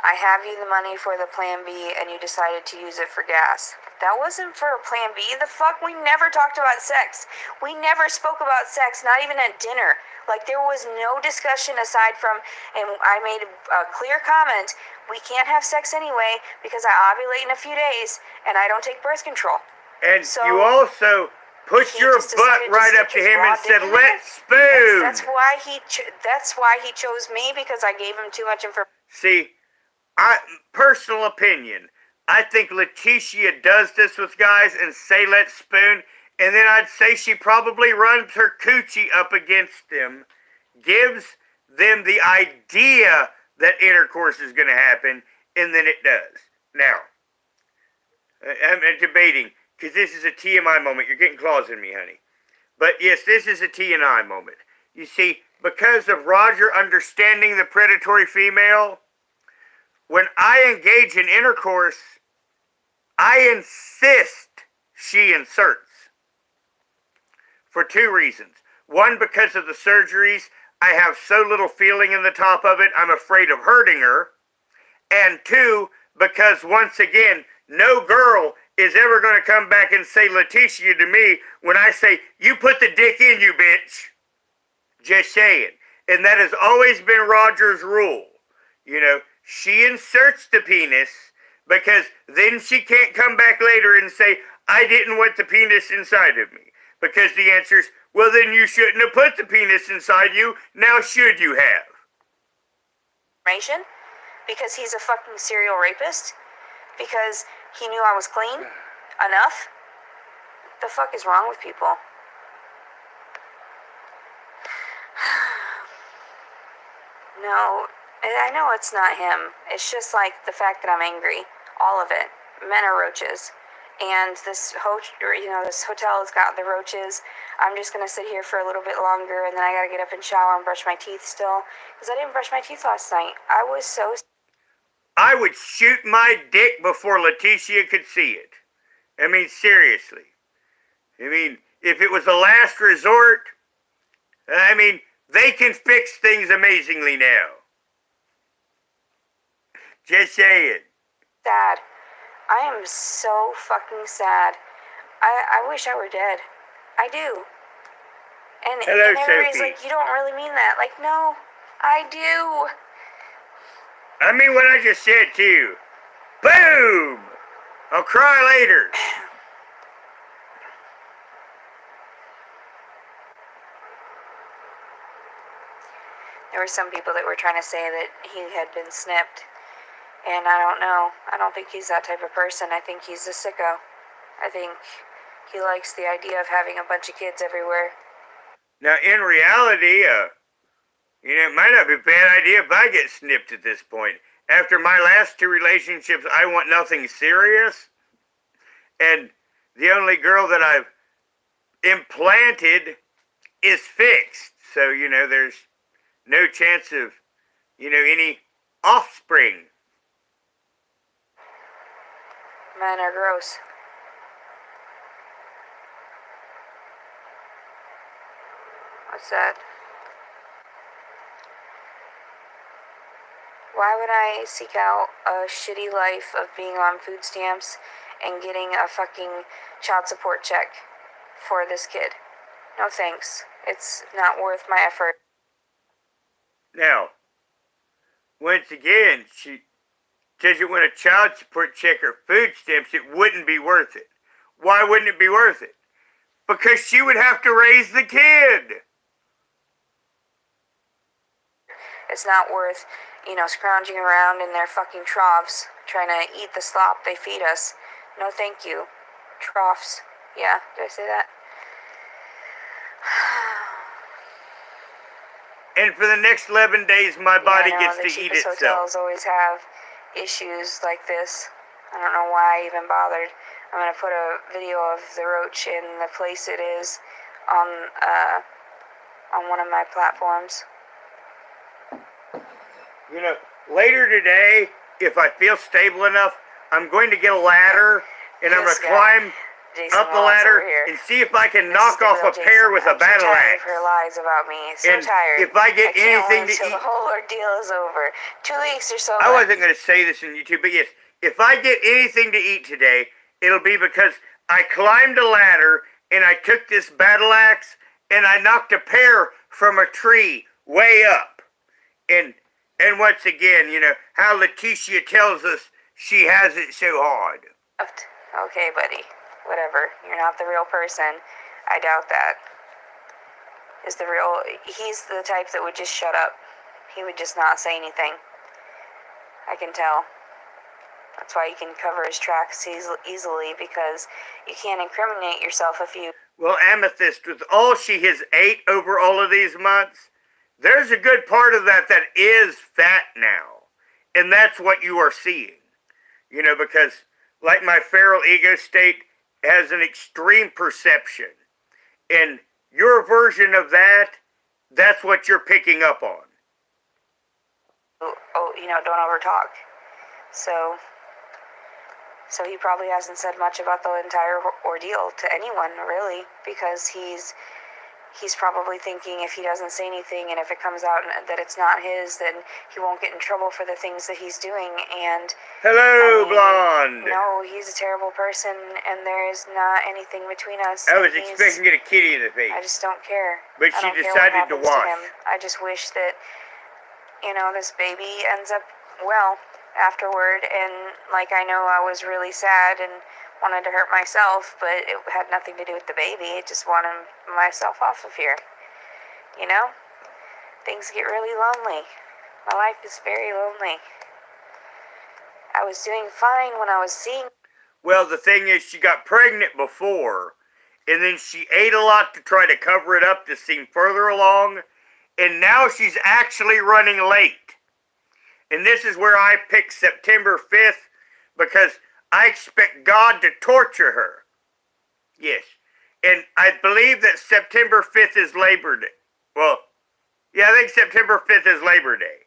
I have you the money for the plan B and you decided to use it for gas. That wasn't for a plan B. The fuck? We never talked about sex. We never spoke about sex, not even at dinner. Like, there was no discussion aside from, and I made a clear comment, we can't have sex anyway because I ovulate in a few days and I don't take birth control.
And so you also put your butt right up to him and said, let's spoon.
That's why he chose me, because I gave him too much information.
See, personal opinion, I think Leticia does this with guys and say let's spoon, and then I'd say she probably runs her coochie up against them, gives them the idea that intercourse is going to happen, and then it does. Now, I'm debating, because this is a TMI moment. You're getting claws in me, honey. But yes, this is a TMI moment. You see, because of Roger understanding the predatory female, when I engage in intercourse, I insist she inserts. For 2 reasons. 1, because of the surgeries, I have so little feeling in the top of it, I'm afraid of hurting her. And 2, because once again, no girl is ever going to come back and say Leticia to me when I say, you put the dick in, you bitch. Just saying. And that has always been Roger's rule. You know, she inserts the penis because then she can't come back later and say, I didn't want the penis inside of me. Because the answer is, well, then you shouldn't have put the penis inside you. Now should you have?
Because he's a fucking serial rapist? Because he knew I was clean enough? The fuck is wrong with people? No, I know it's not him. It's just like the fact that I'm angry. All of it. Men are roaches. And this hotel has got the roaches. I'm just gonna sit here for a little bit longer, and then I gotta get up and shower and brush my teeth still. Because I didn't brush my teeth last night.
I would shoot my dick before Leticia could see it. I mean, seriously. I mean, if it was a last resort, I mean, they can fix things amazingly now. Just saying.
Sad. I am so fucking sad. I wish I were dead. I do. And everybody's
Sophie.
like, you don't really mean that. Like, no, I do.
I mean what I just said to you. Boom! I'll cry later.
There were some people that were trying to say that he had been snipped. And I don't know. I don't think he's that type of person. I think he's a sicko. I think he likes the idea of having a bunch of kids everywhere.
Now, in reality, it might not be a bad idea if I get snipped at this point. After my last two relationships, I want nothing serious. And the only girl that I've implanted is fixed. So, there's no chance of, any offspring.
Men are gross. What's that? Why would I seek out a shitty life of being on food stamps and getting a fucking child support check for this kid? No thanks. It's not worth my effort.
Now, once again, she doesn't want a child support check or food stamps. It wouldn't be worth it. Why wouldn't it be worth it? Because she would have to raise the kid.
It's not worth, scrounging around in their fucking troughs trying to eat the slop they feed us. No thank you. Troughs. Yeah, did I say that?
And for the next 11 days, my body gets to eat itself.
Hotels always have issues like this. I don't know why I even bothered. I'm going to put a video of the roach in the place it is on one of my platforms.
Later today, if I feel stable enough, I'm going to get a ladder, and I'm going to climb up the ladder and see if I can knock off a pear with a battle axe.
Her lies about me. So
and
tired.
If I get anything to eat,
the whole ordeal is over. 2 weeks or so.
I wasn't going to say this in YouTube, but yes, if I get anything to eat today, it'll be because I climbed a ladder and I took this battle axe and I knocked a pear from a tree way up. And once again, how Leticia tells us she has it so hard.
Okay, buddy. Whatever. You're not the real person. I doubt that. He's the type that would just shut up. He would just not say anything. I can tell. That's why you can cover his tracks easily, because you can't incriminate yourself if you...
Well, Amethyst, with all she has ate over all of these months, there's a good part of that is fat now. And that's what you are seeing. Because like my feral ego state has an extreme perception. And your version of that's what you're picking up on.
Don't overtalk. So he probably hasn't said much about the entire ordeal to anyone, really, because he's he's probably thinking if he doesn't say anything and if it comes out that it's not his, then he won't get in trouble for the things that he's doing. And
Hello, blonde.
no, he's a terrible person, and there is not anything between us.
I was expecting to get a kitty in the face.
I just don't care.
But she decided to wash.
I just wish that, this baby ends up well afterward. And, I know I was really sad and wanted to hurt myself, but it had nothing to do with the baby. It just wanted myself off of here. Things get really lonely. My life is very lonely. I was doing fine when I was seeing...
Well, the thing is, she got pregnant before, and then she ate a lot to try to cover it up to seem further along, and now she's actually running late. And this is where I picked September 5th, because I expect God to torture her. Yes. And I believe that September 5th is Labor Day. Well, yeah, I think September 5th is Labor Day.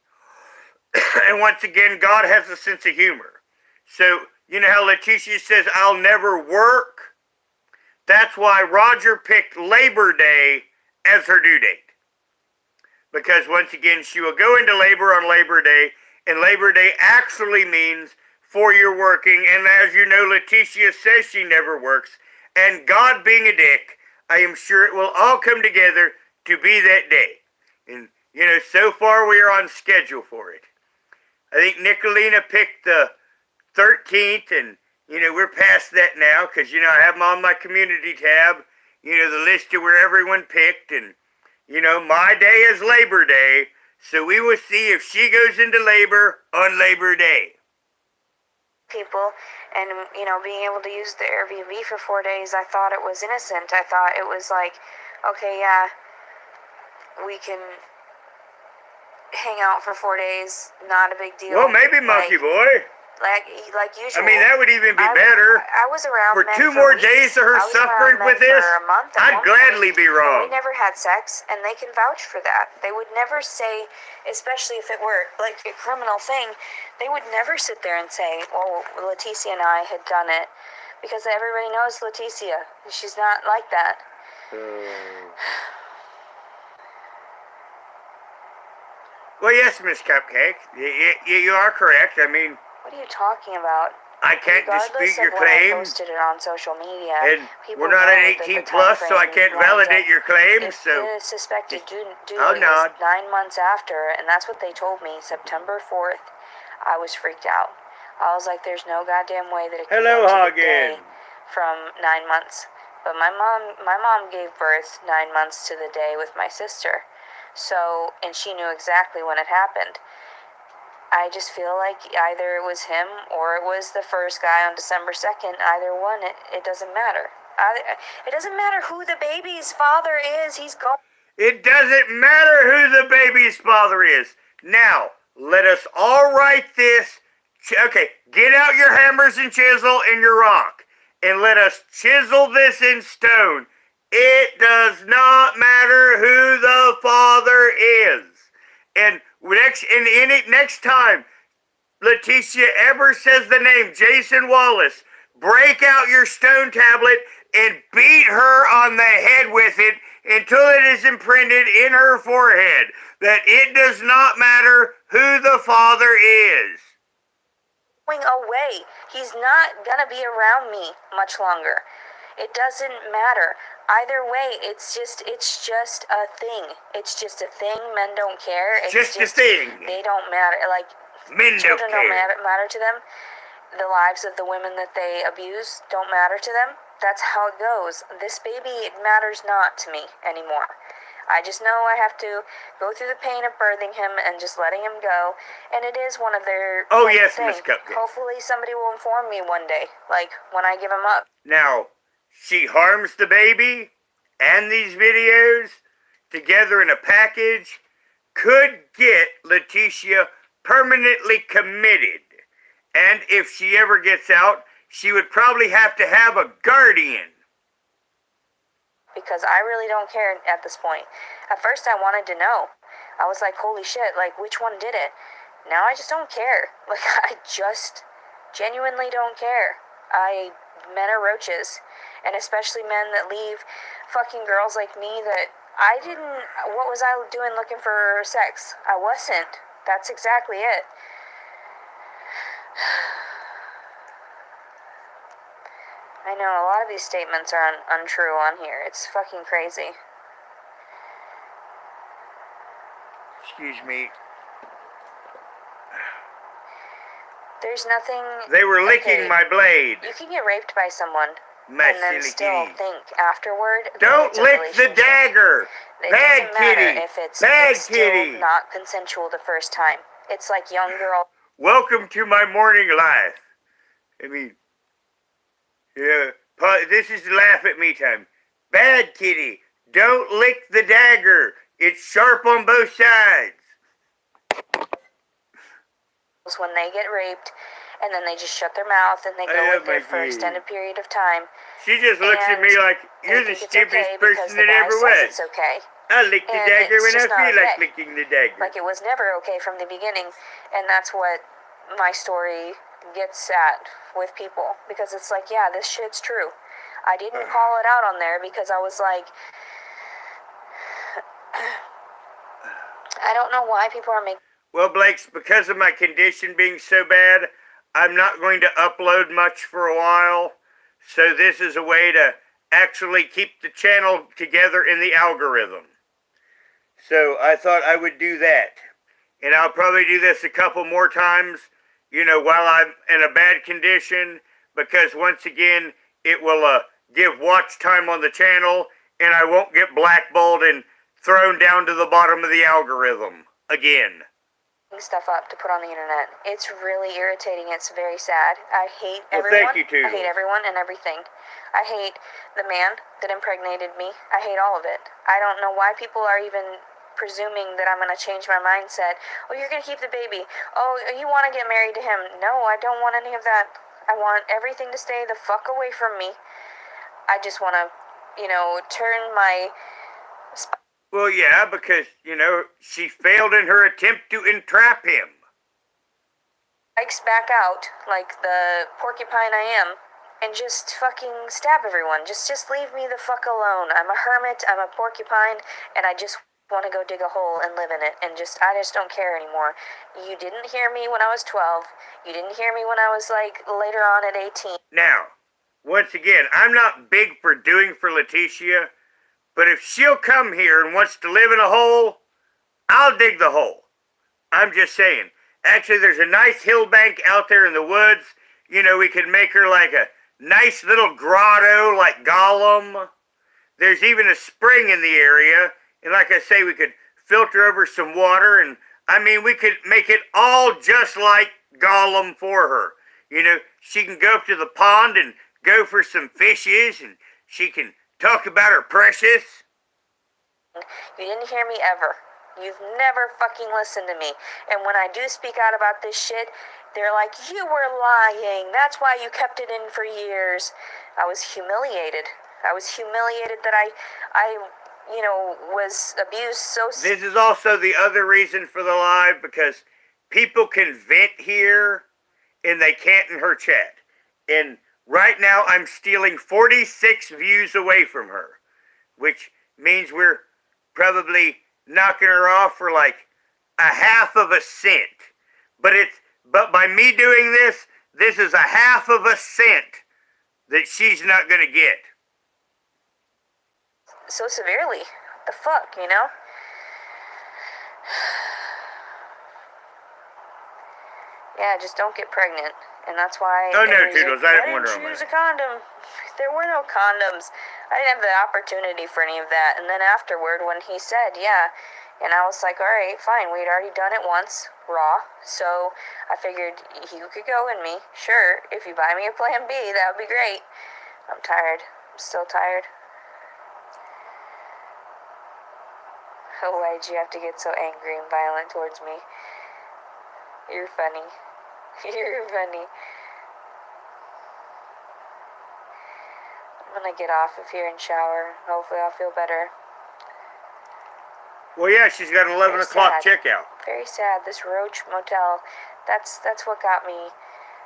And once again, God has a sense of humor. So, you know how Leticia says, I'll never work? That's why Roger picked Labor Day as her due date. Because once again, she will go into labor on Labor Day, and Labor Day actually means 4 year working, and as you know, Leticia says she never works, and God being a dick, I am sure it will all come together to be that day. And, so far we are on schedule for it. I think Nicolina picked the 13th, and, we're past that now, because, I have them on my community tab, the list of where everyone picked, and, my day is Labor Day, so we will see if she goes into labor on Labor Day.
People, and being able to use the Airbnb for 4 days, I thought it was innocent. I thought it was like, okay, yeah, we can hang out for 4 days, not a big deal.
Well, maybe, Monkey Boy.
Like usual.
I mean, that would even be better.
I was around
for 2 more days of her suffering with this. I'd gladly be wrong.
We never had sex, and they can vouch for that. They would never say, especially if it were like a criminal thing, they would never sit there and say, "Well, Leticia and I had done it," because everybody knows Leticia. She's not like that.
Well, yes, Miss Cupcake, you are correct. I mean,
what are you talking about?
I can't dispute your claim.
I posted it on social media.
And we're not an 18 plus, so I can't validate your claim.
If
so
the suspected due date was 9 months after, and that's what they told me, September 4th, I was freaked out. I was like, "There's no goddamn way that it could go to the day from 9 months." But my mom gave birth 9 months to the day with my sister. So, and she knew exactly when it happened. I just feel like either it was him or it was the first guy on December 2nd. Either one, it doesn't matter. It doesn't matter who the baby's father is. He's gone.
It doesn't matter who the baby's father is. Now, let us all write this. Okay, get out your hammers and chisel and your rock, and let us chisel this in stone. It does not matter who the father is. And next time Leticia ever says the name Jason Wallace, break out your stone tablet and beat her on the head with it until it is imprinted in her forehead that it does not matter who the father is.
Going away. He's not gonna be around me much longer. It doesn't matter. Either way, it's just a thing. It's just a thing. Men don't care. It's
just a thing.
They don't matter. Like,
men
children
don't
matter to them. The lives of the women that they abuse don't matter to them. That's how it goes. This baby, it matters not to me anymore. I just know I have to go through the pain of birthing him and just letting him go. And it is one of their...
Oh, yes, Miss Cupcake.
Hopefully somebody will inform me one day, like when I give him up.
Now, she harms the baby and these videos together in a package could get Leticia permanently committed. And if she ever gets out, she would probably have to have a guardian.
Because I really don't care at this point. At first I wanted to know. I was like, holy shit, like, which one did it? Now I just don't care. Like, I just genuinely don't care. Men are roaches. And especially men that leave fucking girls like me that What was I doing looking for sex? I wasn't. That's exactly it. I know a lot of these statements are untrue on here. It's fucking crazy.
Excuse me.
There's nothing...
They were licking my blade.
You can get raped by someone
My
and then still think afterward that
Don't
it's a
lick the
relationship.
dagger.
It
Bad
doesn't matter
kitty.
if it's
Bad
still
kitty.
not consensual the first time. It's like young girl.
Welcome to my morning life. I mean, yeah, this is laugh at me time. Bad kitty. Don't lick the dagger. It's sharp on both sides.
When they get raped, and then they just shut their mouth and they go with it for an extended period of time.
She just looks at me like, you're the stupidest person that ever was.
It's okay.
I lick the dagger when I feel like licking the dagger.
Like, it was never okay from the beginning, and that's what my story gets at with people, because it's like, yeah, this shit's true. I didn't call it out on there because I was like, I don't know why people are making...
Well, Blake's, because of my condition being so bad, I'm not going to upload much for a while. So this is a way to actually keep the channel together in the algorithm. So I thought I would do that. And I'll probably do this a couple more times, while I'm in a bad condition. Because once again, it will give watch time on the channel. And I won't get blackballed and thrown down to the bottom of the algorithm again.
Stuff up to put on the internet. It's really irritating. It's very sad. I hate everyone.
Thank you, too.
I hate everyone and everything. I hate the man that impregnated me. I hate all of it. I don't know why people are even presuming that I'm going to change my mindset. Oh, you're going to keep the baby. Oh, you want to get married to him. No, I don't want any of that. I want everything to stay the fuck away from me. I just want to, turn my...
Well, yeah, because, she failed in her attempt to entrap him.
Spikes back out, like the porcupine I am, and just fucking stab everyone. Just leave me the fuck alone. I'm a hermit, I'm a porcupine, and I just want to go dig a hole and live in it, and I just don't care anymore. You didn't hear me when I was 12. You didn't hear me when I was, later on at 18.
Now, once again, I'm not big for doing for Leticia, but if she'll come here and wants to live in a hole, I'll dig the hole. I'm just saying. Actually, there's a nice hill bank out there in the woods. We could make her like a nice little grotto like Gollum. There's even a spring in the area. And like I say, we could filter over some water. And, we could make it all just like Gollum for her. She can go up to the pond and go for some fishes. And she can talk about her precious.
You didn't hear me ever. You've never fucking listened to me. And when I do speak out about this shit, they're like, you were lying. That's why you kept it in for years. I was humiliated. I was humiliated that I was abused so...
This is also the other reason for the live, because people can vent here and they can't in her chat. And right now, I'm stealing 46 views away from her, which means we're probably knocking her off for like a half of a cent. But by me doing this, this is a half of a cent that she's not going to get.
So severely. The fuck, Yeah, just don't get pregnant. And that's why...
Oh, no, Toodles, I didn't wonder.
I didn't choose a condom. There were no condoms. I didn't have the opportunity for any of that. And then afterward, when he said, yeah, and I was like, all right, fine. We'd already done it once, raw. So I figured you could go in me. Sure, if you buy me a Plan B, that would be great. I'm tired. I'm still tired. Oh, why'd you have to get so angry and violent towards me? You're funny. You're funny. I'm gonna get off of here and shower. Hopefully I'll feel better.
Well, yeah, she's got an 11 o'clock checkout.
Very sad. This Roach Motel, that's what got me.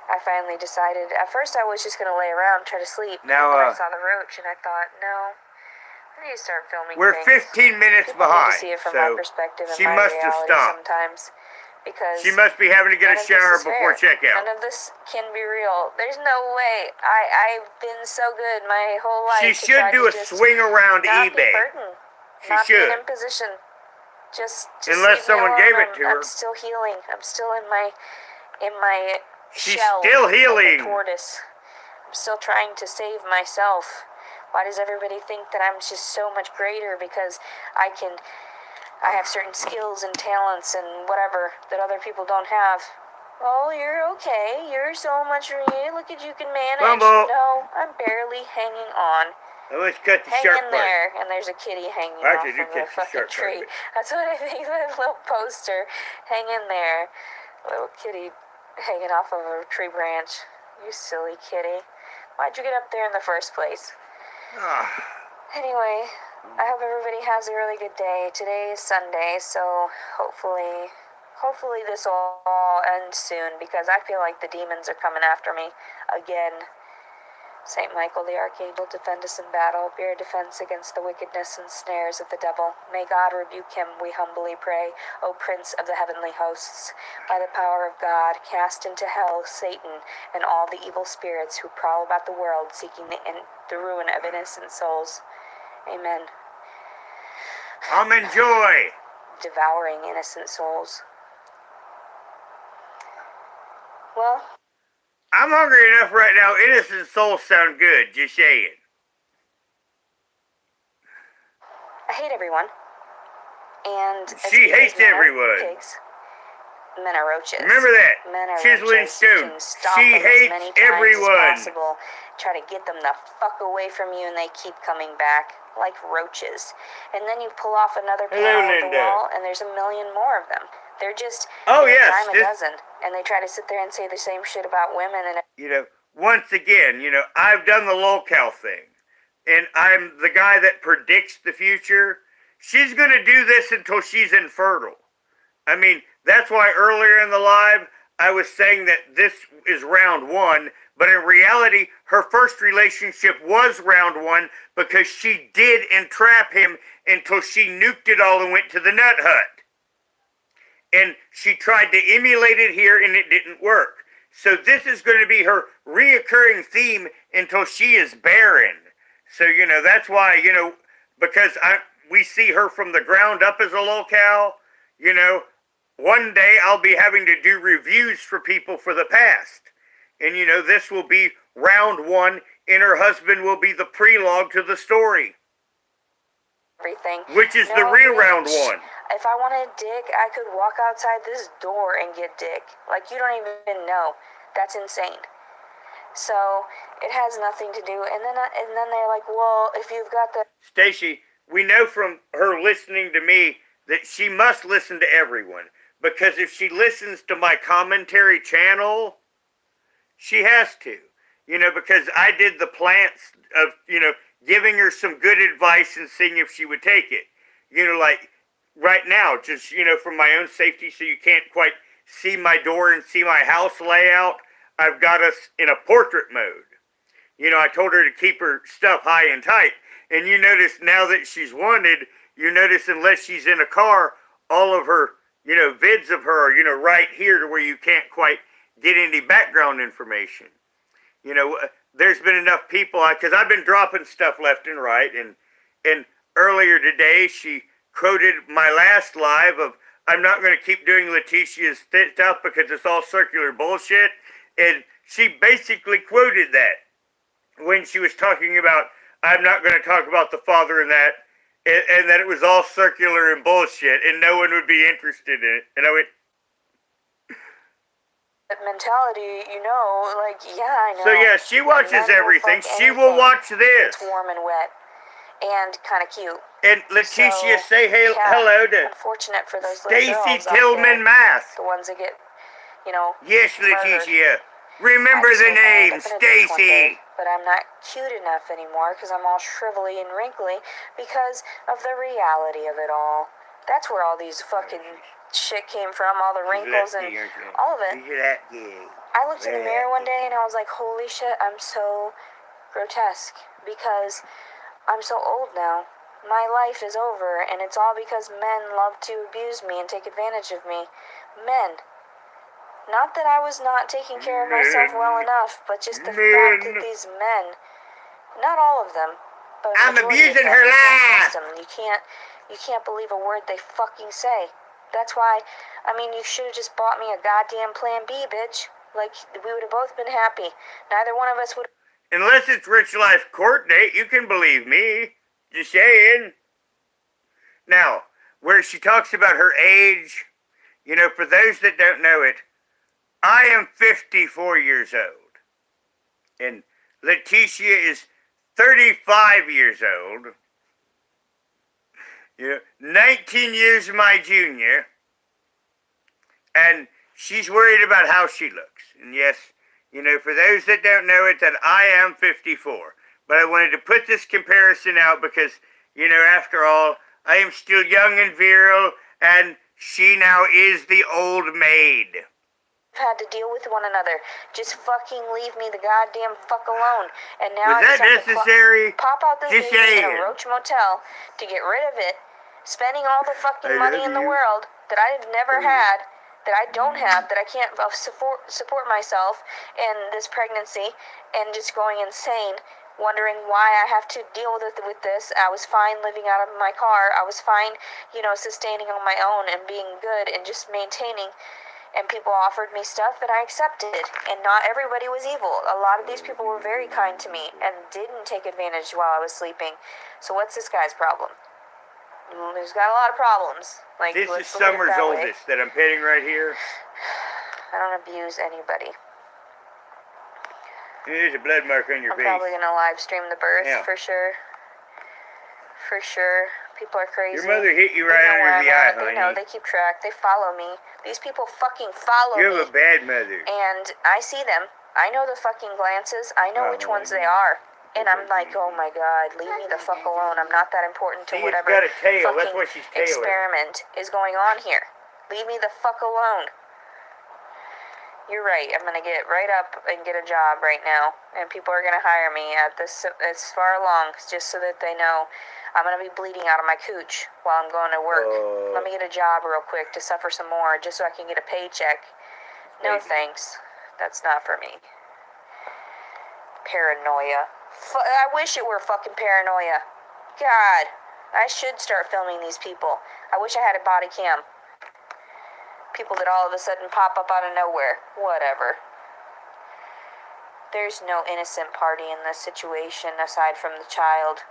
I finally decided. At first I was just gonna lay around and try to sleep.
Now,
and I saw the Roach and I thought, no, I need to start filming
We're
things.
15 minutes
People need to
behind,
see it from my
so
perspective and
she
my
must have
reality
stopped.
sometimes. Because
She must be having to get a
none of
shower
this is
before
fair.
checkout.
None of this can be real. There's no way. I've been so good my whole life.
She should do a swing around
not
eBay.
Be burdened,
She
not
should.
be in position. Just
unless
leave
someone
me alone.
gave it to her.
I'm still healing. I'm still in my
She's
shell.
still healing.
Like a tortoise. I'm still trying to save myself. Why does everybody think that I'm just so much greater because I have certain skills and talents and whatever that other people don't have? Oh, you're okay. You're so much for you. Look at you can manage.
Bumble.
No, I'm barely hanging on.
Let's cut the
Hang
sharp
in
part.
there, and there's a kitty hanging
Actually,
off of the fucking tree. That's what I think. That little poster, hang in there, little kitty hanging off of a tree branch. You silly kitty. Why'd you get up there in the first place? Anyway, I hope everybody has a really good day. Today is Sunday, so hopefully this will all end soon, because I feel like the demons are coming after me again. Saint Michael the Archangel, defend us in battle. Be our defense against the wickedness and snares of the devil. May God rebuke him, we humbly pray. O Prince of the heavenly hosts, by the power of God, cast into hell Satan and all the evil spirits who prowl about the world, seeking the ruin of innocent souls. Amen.
Joy.
Devouring innocent souls. Well,
I'm hungry enough right now. Innocent souls sound good. Just saying.
I hate everyone. And
she hates everyone.
Pigs. Men are roaches.
Remember that.
Men are
Chiseling
roaches.
Stone.
She
hates
as many
everyone.
times as possible. Try to get them the fuck away from you, and they keep coming back like roaches. And then you pull off another panel of the wall, and there's a million more of them. They're just dime a dozen, and they try to sit there and say the same shit about women. And
once again, I've done the lolcow thing, and I'm the guy that predicts the future. She's going to do this until she's infertile. I mean, that's why earlier in the live, I was saying that this is round one, but in reality, her first relationship was round one because she did entrap him until she nuked it all and went to the nut hut. And she tried to emulate it here, and it didn't work. So this is going to be her reoccurring theme until she is barren. So, that's why, because we see her from the ground up as a lolcow, one day I'll be having to do reviews for people for the past. And, this will be round one, and her husband will be the prelogue to the story.
Everything.
Which is the real round one.
If I wanted dick, I could walk outside this door and get dick. Like, you don't even know. That's insane. So, it has nothing to do. And then they're like, well, if you've got the...
Stacy, we know from her listening to me that she must listen to everyone. Because if she listens to my commentary channel, she has to. Because I did the plants of, giving her some good advice and seeing if she would take it. Like right now, just, for my own safety, so you can't quite see my door and see my house layout, I've got us in a portrait mode. I told her to keep her stuff high and tight. And you notice now that she's wanted, you notice unless she's in a car, all of her, vids of her are, right here to where you can't quite get any background information. There's been enough people, because I've been dropping stuff left and right, and earlier today she quoted my last live of, I'm not going to keep doing Leticia's stuff because it's all circular bullshit, and she basically quoted that when she was talking about, I'm not going to talk about the father and that, and that it was all circular and bullshit, and no one would be interested in it, and I went,
mentality, I know.
So yeah, she watches everything. She will watch this.
It's warm and wet, and kind of cute.
And Leticia, say hello to
unfortunate for those
Stacy Tillman Math.
The ones that get,
Yes, Leticia. Remember the name, Stacy.
But I'm not cute enough anymore because I'm all shrivelly and wrinkly because of the reality of it all. That's where all these fucking shit came from, all the wrinkles and all of it. I looked in the mirror one day and I was like, holy shit, I'm so grotesque because I'm so old now. My life is over, and it's all because men love to abuse me and take advantage of me. Men. Not that I was not taking care of myself well enough, but just the fact that these men, not all of them, but
I'm abusing her life.
You can't believe a word they fucking say. That's why, I mean, you should have just bought me a goddamn Plan B, bitch. Like, we would have both been happy. Neither one of us would.
Unless it's Rich Life Court Date, you can believe me. Just saying. Now, where she talks about her age, you know, for those that don't know it, I am 54 years old. And Leticia is 35 years old. You know, 19 years my junior. And she's worried about how she looks. And yes, you know, for those that don't know it, that I am 54. But I wanted to put this comparison out because, you know, after all, I am still young and virile, and she now is the old maid.
Had to deal with one another. Just fucking leave me the goddamn fuck alone. And now
Was
I just
that
have
necessary?
to pop out this
Just
baby in
saying.
a roach motel to get rid of it, spending all the fucking money in the world that I've never had, that I don't have, that I can't support myself in this pregnancy, and just going insane, wondering why I have to deal with this. I was fine living out of my car. I was fine, you know, sustaining on my own and being good and just maintaining. And people offered me stuff and I accepted. And not everybody was evil. A lot of these people were very kind to me and didn't take advantage while I was sleeping. So what's this guy's problem? He's got a lot of problems. Like,
this is Summer's oldest that I'm petting right here.
I don't abuse anybody.
There's a blood mark on your face.
I'm probably going to live stream the birth,
yeah.
For sure. For sure. People are crazy.
Your mother hit you right under the eye, honey.
They know, they keep track, they follow me. These people fucking follow me.
You have a bad mother.
And I see them. I know the fucking glances. I know which ones they are. And I'm like, oh my god, leave me the fuck alone. I'm not that important to whatever
got a tail.
fucking
That's why she's tailing.
experiment is going on here. Leave me the fuck alone. You're right. I'm gonna get right up and get a job right now, and people are gonna hire me at this as far along just so that they know I'm gonna be bleeding out of my cooch while I'm going to work. Let me get a job real quick to suffer some more, just so I can get a paycheck. No thanks. That's not for me. Paranoia. I wish it were fucking paranoia. God, I should start filming these people. I wish I had a body cam. People that all of a sudden pop up out of nowhere. Whatever. There's no innocent party in this situation aside from the child.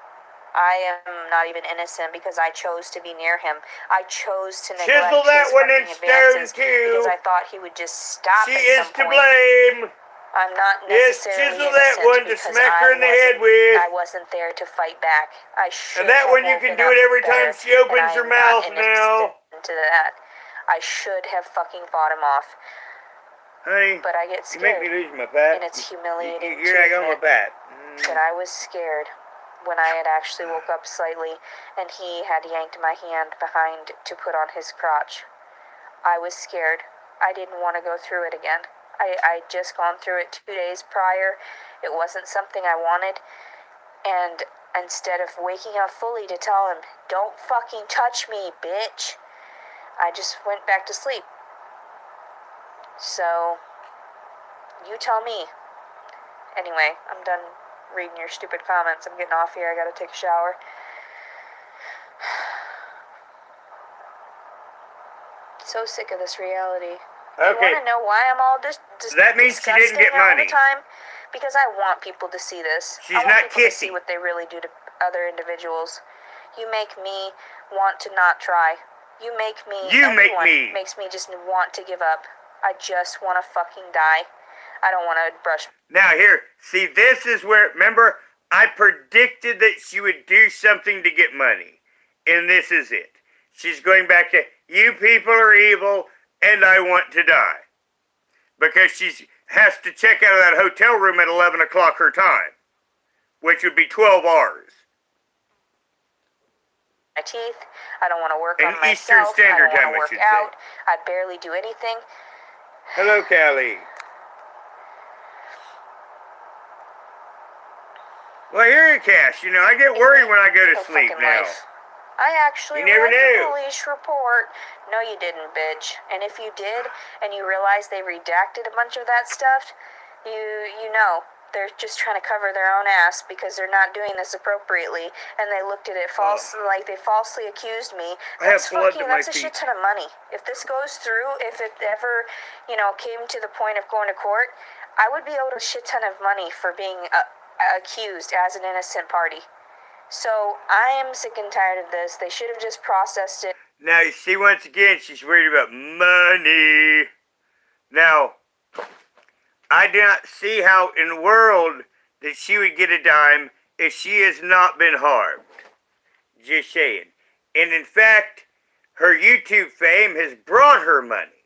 I am not even innocent because I chose to be near him. I chose to neglect
Chisel that
his
one in
fucking
stone
advances
too.
because I thought he would just stop
She
at
is
some
to
point.
blame.
I'm not
Yes,
necessarily
chisel that one to smack her in the head with.
I wasn't there to fight back. I should.
And that
have
one you can
woken
do it
up
every time
better,
she opens her
and I'm
mouth
not
now.
innocent to that. I should have fucking fought him off.
Honey,
but I get
you make
scared,
me lose my pat.
and it's humiliating
You're like on my pat.
that I was scared when I had actually woke up slightly and he had yanked my hand behind to put on his crotch. I was scared. I didn't want to go through it again. I'd just gone through it 2 days prior. It wasn't something I wanted. And instead of waking up fully to tell him, don't fucking touch me, bitch, I just went back to sleep. So, you tell me. Anyway, I'm done reading your stupid comments. I'm getting off here. I gotta take a shower. So sick of this reality.
Okay.
You want to know why I'm all
that means she didn't get
all
money.
the time? Because I want people to see this.
She's
I want
not
people to
kissy.
see what they really do to other individuals. You make me want to not try. You make me. Makes me just want to give up. I just want to fucking die. I don't want to brush.
Now here, see, this is where, remember, I predicted that she would do something to get money. And this is it. She's going back to, you people are evil, and I want to die. Because she has to check out of that hotel room at 11 o'clock her time. Which would be 12 hours.
My teeth. I don't want to work
In
on
Eastern
myself.
Standard
I
Time,
don't
I
want to
should
work out.
say.
I barely do anything.
Hello, Callie. Well, here you Cash. You know, I get worried when I go to sleep now.
I actually
You never
read the
knew.
police report. No, you didn't, bitch. And if you did, and you realized they redacted a bunch of that stuff, you know they're just trying to cover their own ass because they're not doing this appropriately, and they looked at it like they falsely accused me. That's that's a shit ton of money. If this goes through, if it ever, came to the point of going to court, I would be owed a shit ton of money for being accused as an innocent party. So I am sick and tired of this. They should have just processed it.
Now you see, once again, she's worried about money. Now, I do not see how in the world that she would get a dime if she has not been harmed. Just saying. And in fact, her YouTube fame has brought her money.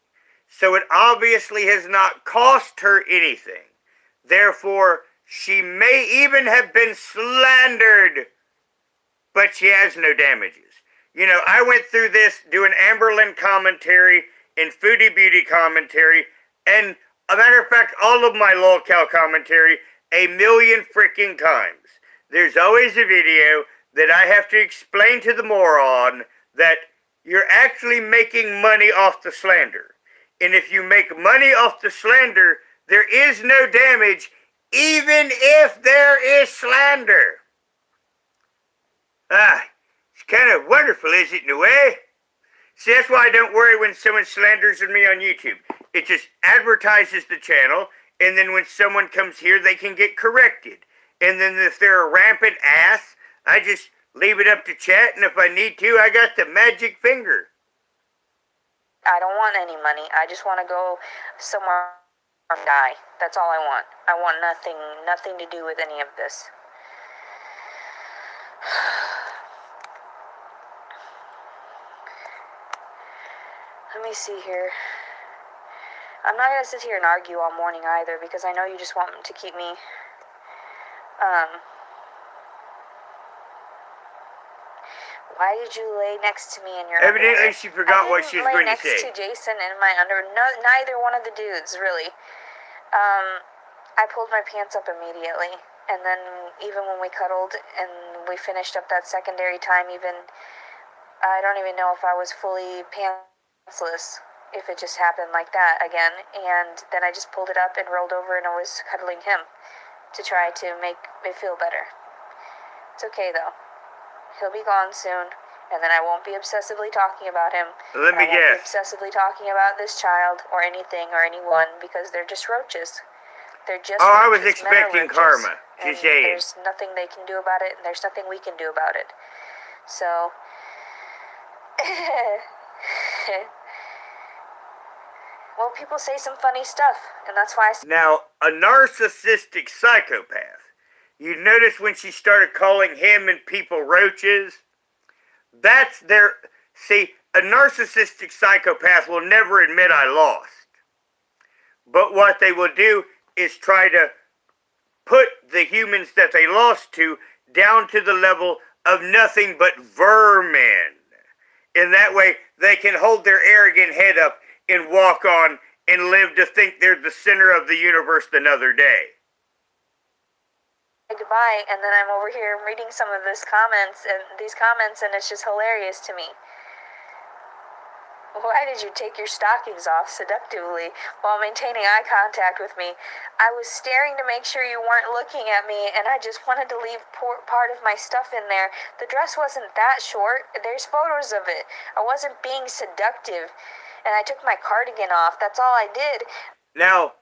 So it obviously has not cost her anything. Therefore, she may even have been slandered, but she has no damages. You know, I went through this doing Amberlin commentary and Foodie Beauty commentary, and a matter of fact, all of my lolcow commentary a million freaking times. There's always a video that I have to explain to the moron that you're actually making money off the slander. And if you make money off the slander, there is no damage, even if there is slander. It's kind of wonderful, is it, in a way? See, that's why I don't worry when someone slanders me on YouTube. It just advertises the channel, and then when someone comes here, they can get corrected. And then if they're a rampant ass, I just leave it up to chat, and if I need to, I got the magic finger.
I don't want any money. I just want to go somewhere and die. That's all I want. I want nothing to do with any of this. Let me see here. I'm not going to sit here and argue all morning either, because I know you just want to keep me, why did you lay next to me in your
Evidently
underwear?
she forgot what she was going to say.
I didn't lay next to Jason in my underwear. No, neither one of the dudes, really. I pulled my pants up immediately. And then even when we cuddled and we finished up that secondary time, I don't even know if I was fully pantsless, if it just happened like that again. And then I just pulled it up and rolled over and I was cuddling him to try to make me feel better. It's okay though. He'll be gone soon, and then I won't be obsessively talking about him.
Let me guess.
I won't be obsessively talking about this child or anything or anyone, because they're just roaches. They're just roaches.
I was expecting karma.
And there's nothing they can do about it, and there's nothing we can do about it. So, well, people say some funny stuff, and that's why
Now, a narcissistic psychopath. You notice when she started calling him and people roaches? That's their... See, a narcissistic psychopath will never admit I lost. But what they will do is try to put the humans that they lost to down to the level of nothing but vermin. In that way, they can hold their arrogant head up and walk on and live to think they're the center of the universe another day.
Goodbye, and then I'm over here reading some of these comments, and it's just hilarious to me. Why did you take your stockings off seductively while maintaining eye contact with me? I was staring to make sure you weren't looking at me, and I just wanted to leave part of my stuff in there. The dress wasn't that short. There's photos of it. I wasn't being seductive, and I took my cardigan off. That's all I did.
Now,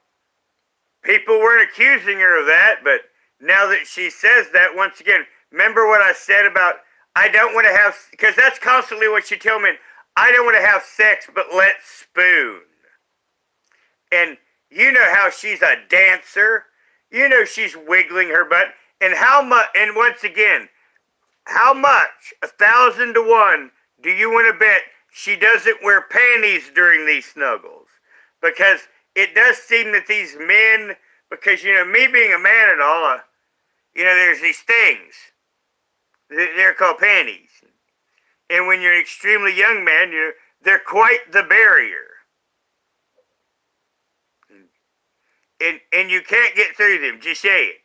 people weren't accusing her of that, but now that she says that, once again, remember what I said about I don't want to have, because that's constantly what she told me, I don't want to have sex, but let's spoon. And you know how she's a dancer. You know she's wiggling her butt. And how much, and once again, how much, 1,000 to 1, do you want to bet she doesn't wear panties during these snuggles? Because it does seem that these men, because, you know, me being a man and all, there's these things. They're called panties. And when you're an extremely young man, they're quite the barrier. And you can't get through them, just say it.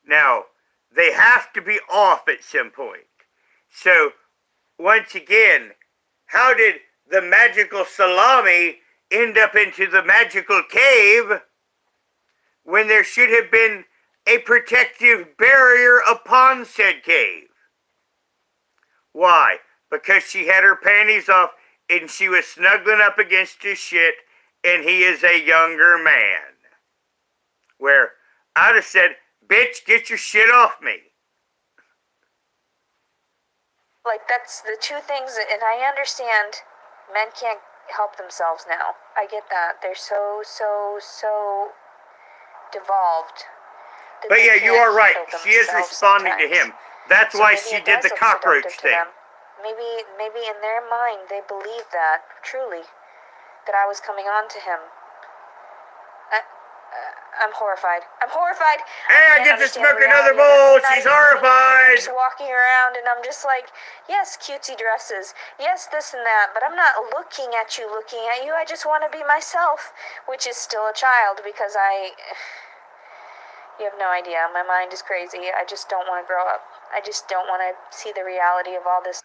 Now, they have to be off at some point. So, once again, how did the magical salami end up into the magical cave when there should have been a protective barrier upon said cave? Why? Because she had her panties off and she was snuggling up against his shit, and he is a younger man. Where I'd have said, bitch, get your shit off me.
Like, that's the two things, and I understand men can't help themselves now. I get that. They're so devolved.
But yeah, you are right. She is responding to him. That's why she did the cockroach thing.
Maybe in their mind they believe that, truly, that I was coming on to him. I'm horrified.
Hey, I get to smoke another bowl. She's horrified.
I'm just walking around and I'm just like, yes, cutesy dresses. Yes, this and that. But I'm not looking at you. I just want to be myself, which is still a child because you have no idea. My mind is crazy. I just don't want to grow up. I just don't want to see the reality of all this.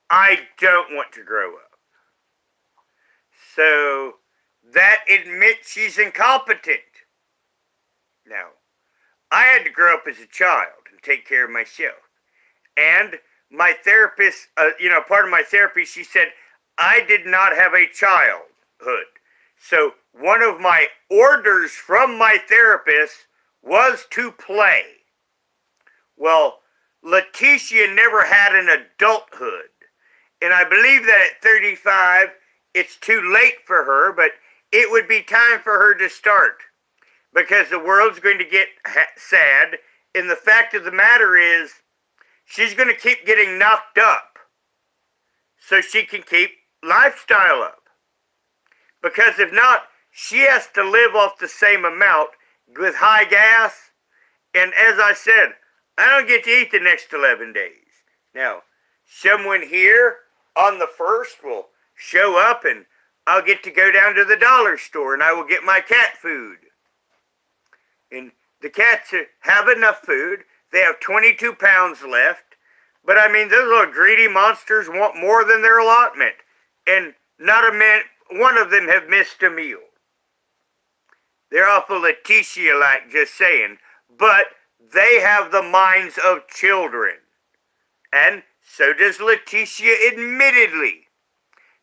I don't want to grow up. So, that admits she's incompetent. Now, I had to grow up as a child and take care of myself. And my therapist, part of my therapy, she said, I did not have a childhood. So, one of my orders from my therapist was to play. Well, Leticia never had an adulthood. And I believe that at 35, it's too late for her, but it would be time for her to start. Because the world's going to get sad, and the fact of the matter is, she's going to keep getting knocked up so she can keep lifestyle up. Because if not, she has to live off the same amount with high gas, and as I said, I don't get to eat the next 11 days. Now, someone here on the 1st will show up and I'll get to go down to the dollar store and I will get my cat food. And the cats have enough food. They have 22 pounds left. But I mean, those little greedy monsters want more than their allotment. And not one of them have missed a meal. They're awful Leticia-like, just saying. But they have the minds of children. And so does Leticia, admittedly.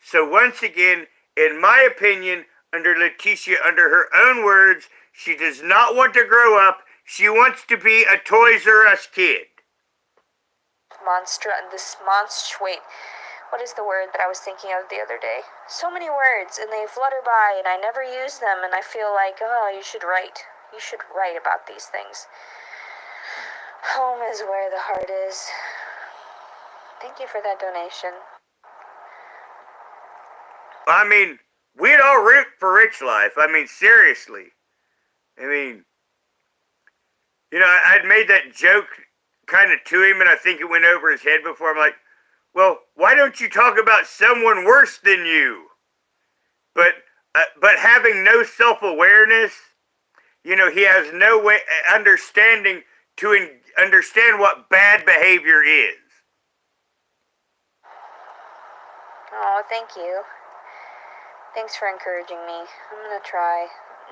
So once again, in my opinion, under Leticia, under her own words, she does not want to grow up. She wants to be a Toys R Us kid.
Wait, what is the word that I was thinking of the other day? So many words, and they flutter by, and I never use them, and I feel like, oh, you should write. You should write about these things. Home is where the heart is. Thank you for that donation.
I mean, we'd all root for Rich Life. I mean, seriously. I mean, I'd made that joke kind of to him, and I think it went over his head before. I'm like, well, why don't you talk about someone worse than you? But having no self-awareness, he has no way understanding to understand what bad behavior is.
Oh, thank you. Thanks for encouraging me. I'm gonna try.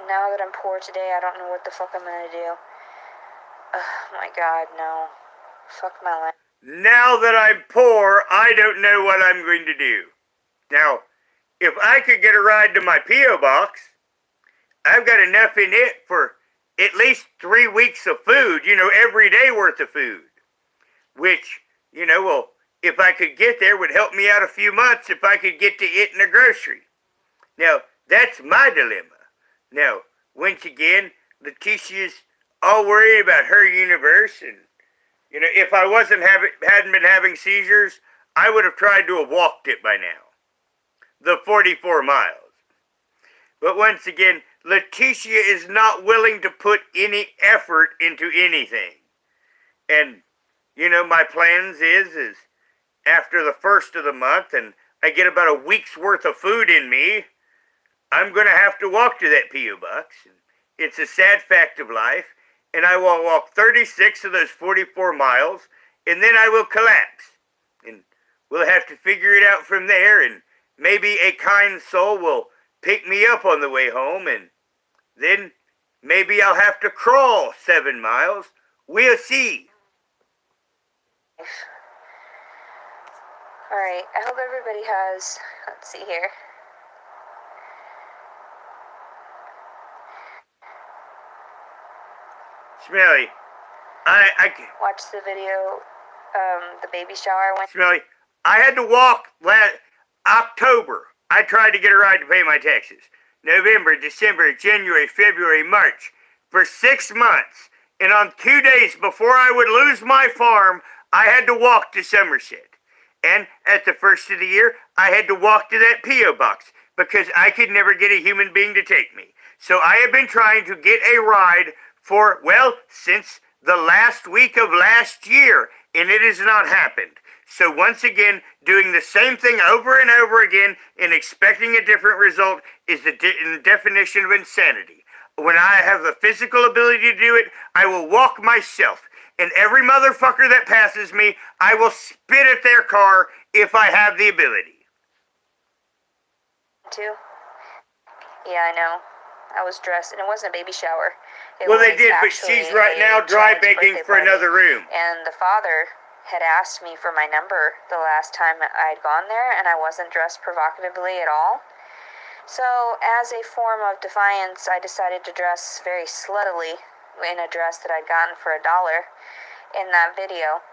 Now that I'm poor today, I don't know what the fuck I'm gonna do. Oh my god, no. Fuck my life.
Now that I'm poor, I don't know what I'm going to do. Now, if I could get a ride to my P.O. box, I've got enough in it for at least 3 weeks of food, every day worth of food. Which, well, if I could get there, would help me out a few months if I could get to it in a grocery. Now, that's my dilemma. Now, once again, Leticia's all worried about her universe, and, if I hadn't been having seizures, I would have tried to have walked it by now. The 44 miles. But once again, Leticia is not willing to put any effort into anything. And, my plans is after the 1st of the month, and I get about a week's worth of food in me, I'm going to have to walk to that P.O. box. It's a sad fact of life, and I will walk 36 of those 44 miles, and then I will collapse. And we'll have to figure it out from there, and maybe a kind soul will pick me up on the way home, and then maybe I'll have to crawl 7 miles. We'll see.
Alright, I hope everybody has, let's see here.
Smelly, I
Watch the video, the baby shower when...
Smelly, I had to walk last October. I tried to get a ride to pay my taxes. November, December, January, February, March. For 6 months. And on 2 days before I would lose my farm, I had to walk to Somerset. And at the first of the year, I had to walk to that P.O. box because I could never get a human being to take me. So I have been trying to get a ride for, well, since the last week of last year, and it has not happened. So once again, doing the same thing over and over again and expecting a different result is the definition of insanity. When I have the physical ability to do it, I will walk myself. And every motherfucker that passes me, I will spit at their car if I have the ability.
Too? Yeah, I know. I was dressed, and it wasn't a baby shower.
Well, they did, but she's right now dry begging for another room.
And the father had asked me for my number the last time I'd gone there, and I wasn't dressed provocatively at all. So, as a form of defiance, I decided to dress very sluttily in a dress that I'd gotten for $1 in that video.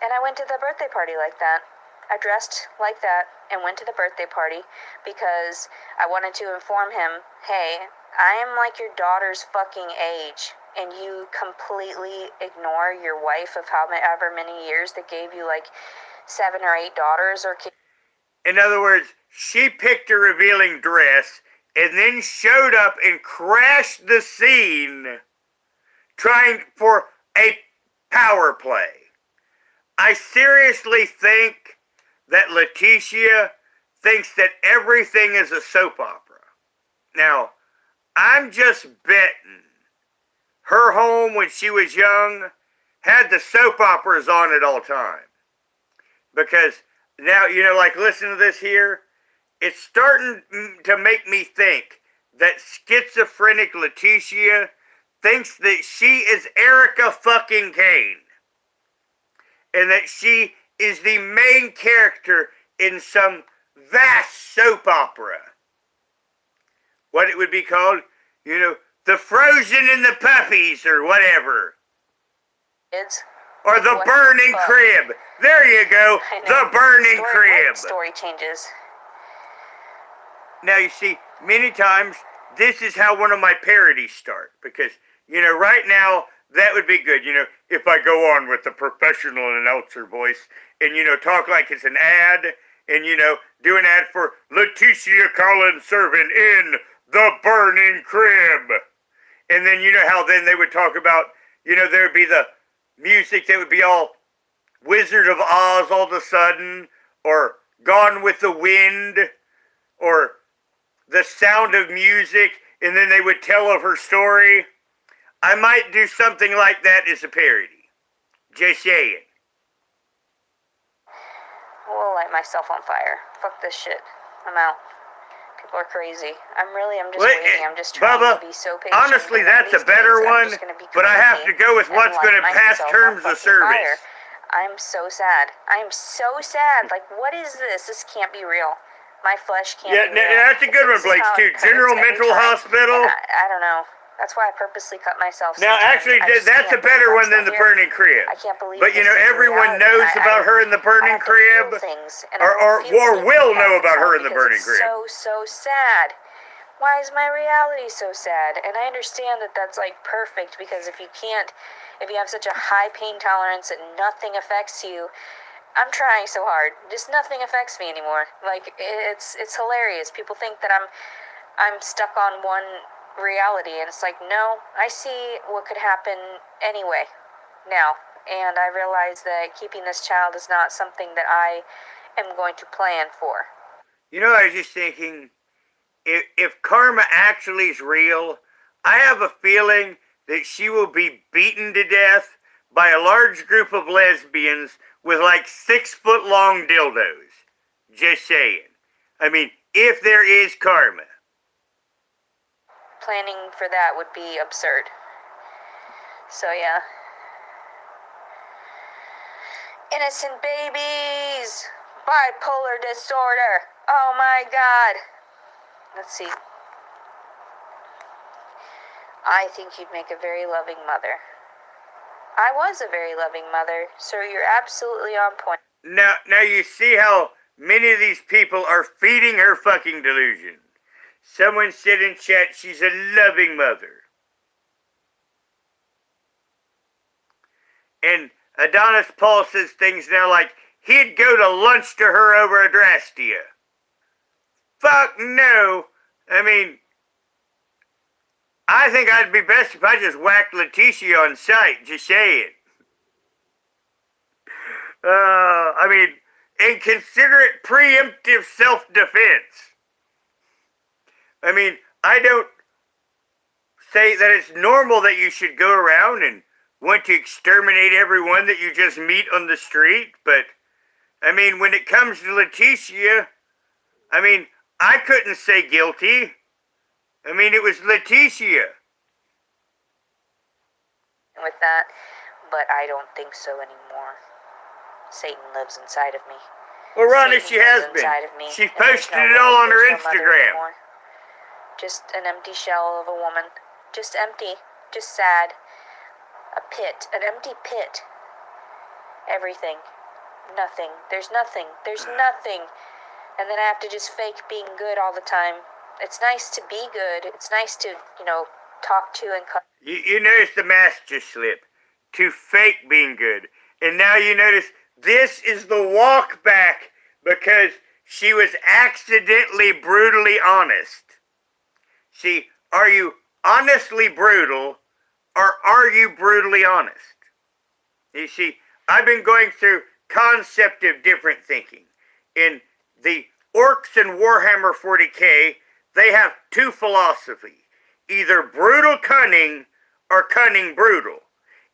And I went to the birthday party like that. I dressed like that and went to the birthday party because I wanted to inform him, hey, I am like your daughter's fucking age, and you completely ignore your wife of however many years that gave you like 7 or 8 daughters or kids.
In other words, she picked a revealing dress and then showed up and crashed the scene trying for a power play. I seriously think that Leticia thinks that everything is a soap opera. Now, I'm just betting her home when she was young had the soap operas on at all time. Because now, like, listen to this here. It's starting to make me think that schizophrenic Leticia thinks that she is Erica fucking Kane. And that she is the main character in some vast soap opera. What it would be called, The Frozen and the Puppies or whatever.
Kids.
Or The Burning Crib. There you go. The Burning Crib.
Story changes.
Now, you see, many times, this is how one of my parodies start. Because, right now, that would be good. If I go on with the professional announcer voice and, talk like it's an ad and, do an ad for Leticia Collins serving in The Burning Crib. And then, how then they would talk about, there would be the music that would be all Wizard of Oz all of a sudden, or Gone with the Wind, or The Sound of Music, and then they would tell of her story. I might do something like that as a parody. Just saying.
We'll light myself on fire. Fuck this shit. I'm out. People are crazy. I'm just waiting. I'm just trying
Bubba,
to be so patient.
honestly, that's a better one, but I have to go with what's going to pass terms of service.
Fire. I'm so sad. I'm so sad. Like, what is this? This can't be real. My flesh can't be real.
Yeah, that's a good one, Blake, too. General Mental Hospital.
I don't know. That's why I purposely cut myself.
Now, actually, that's a better one than The Burning Crib.
I can't believe.
But everyone knows about her in The Burning Crib, or will know about her in The Burning Crib.
So sad. Why is my reality so sad? And I understand that that's like perfect because if you have such a high pain tolerance that nothing affects you. I'm trying so hard. Just nothing affects me anymore. Like it's hilarious. People think that I'm stuck on one reality, and it's like, no, I see what could happen anyway now, and I realize that keeping this child is not something that I am going to plan for.
I was just thinking, if karma actually is real, I have a feeling that she will be beaten to death by a large group of lesbians with like 6-foot long dildos. Just saying. I mean, if there is karma.
Planning for that would be absurd. So yeah. Innocent babies! Bipolar disorder! Oh my god! Let's see. I think you'd make a very loving mother. I was a very loving mother, so you're absolutely on point.
Now you see how many of these people are feeding her fucking delusion. Someone said in chat she's a loving mother. And Adonis Paul says things now like, he'd go to lunch to her over Adrastia. Fuck no. I mean, I think I'd be best if I just whacked Leticia on sight, just saying. I mean, inconsiderate preemptive self-defense. I mean, I don't say that it's normal that you should go around and want to exterminate everyone that you just meet on the street, but, I mean, when it comes to Leticia, I mean, I couldn't say guilty. I mean, it was Leticia.
With that, but I don't think so anymore. Satan lives inside of me.
Well, Ronnie,
Satan
she has
lives
been.
inside of me,
She's
and there's
posted
no
it all on her
there's no mother
Instagram.
anymore. Just an empty shell of a woman. Just empty. Just sad. A pit. An empty pit. Everything. Nothing. There's nothing. There's nothing. And then I have to just fake being good all the time. It's nice to be good. It's nice to, talk to and cut.
You notice the master slip. To fake being good. And now you notice this is the walk back because she was accidentally brutally honest. See, are you honestly brutal or are you brutally honest? You see, I've been going through concept of different thinking. In the Orcs and Warhammer 40k, they have two philosophies. Either brutal cunning or cunning brutal.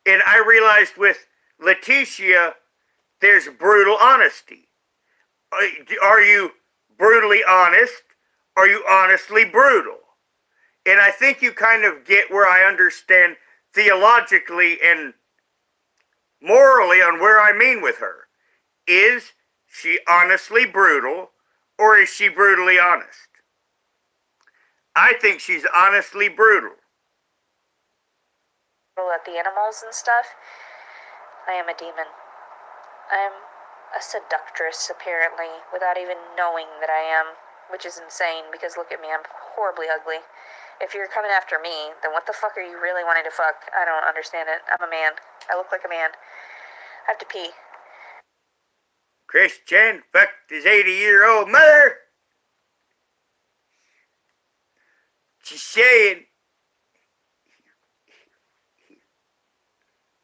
And I realized with Leticia, there's brutal honesty. Are you brutally honest? Are you honestly brutal? And I think you kind of get where I understand theologically and morally on where I mean with her. Is she honestly brutal or is she brutally honest? I think she's honestly brutal.
At the animals and stuff. I am a demon. I am a seductress, apparently, without even knowing that I am, which is insane, because look at me, I'm horribly ugly. If you're coming after me, then what the fuck are you really wanting to fuck? I don't understand it. I'm a man. I look like a man. I have to pee.
Christian fucked his 80-year-old mother. She's saying,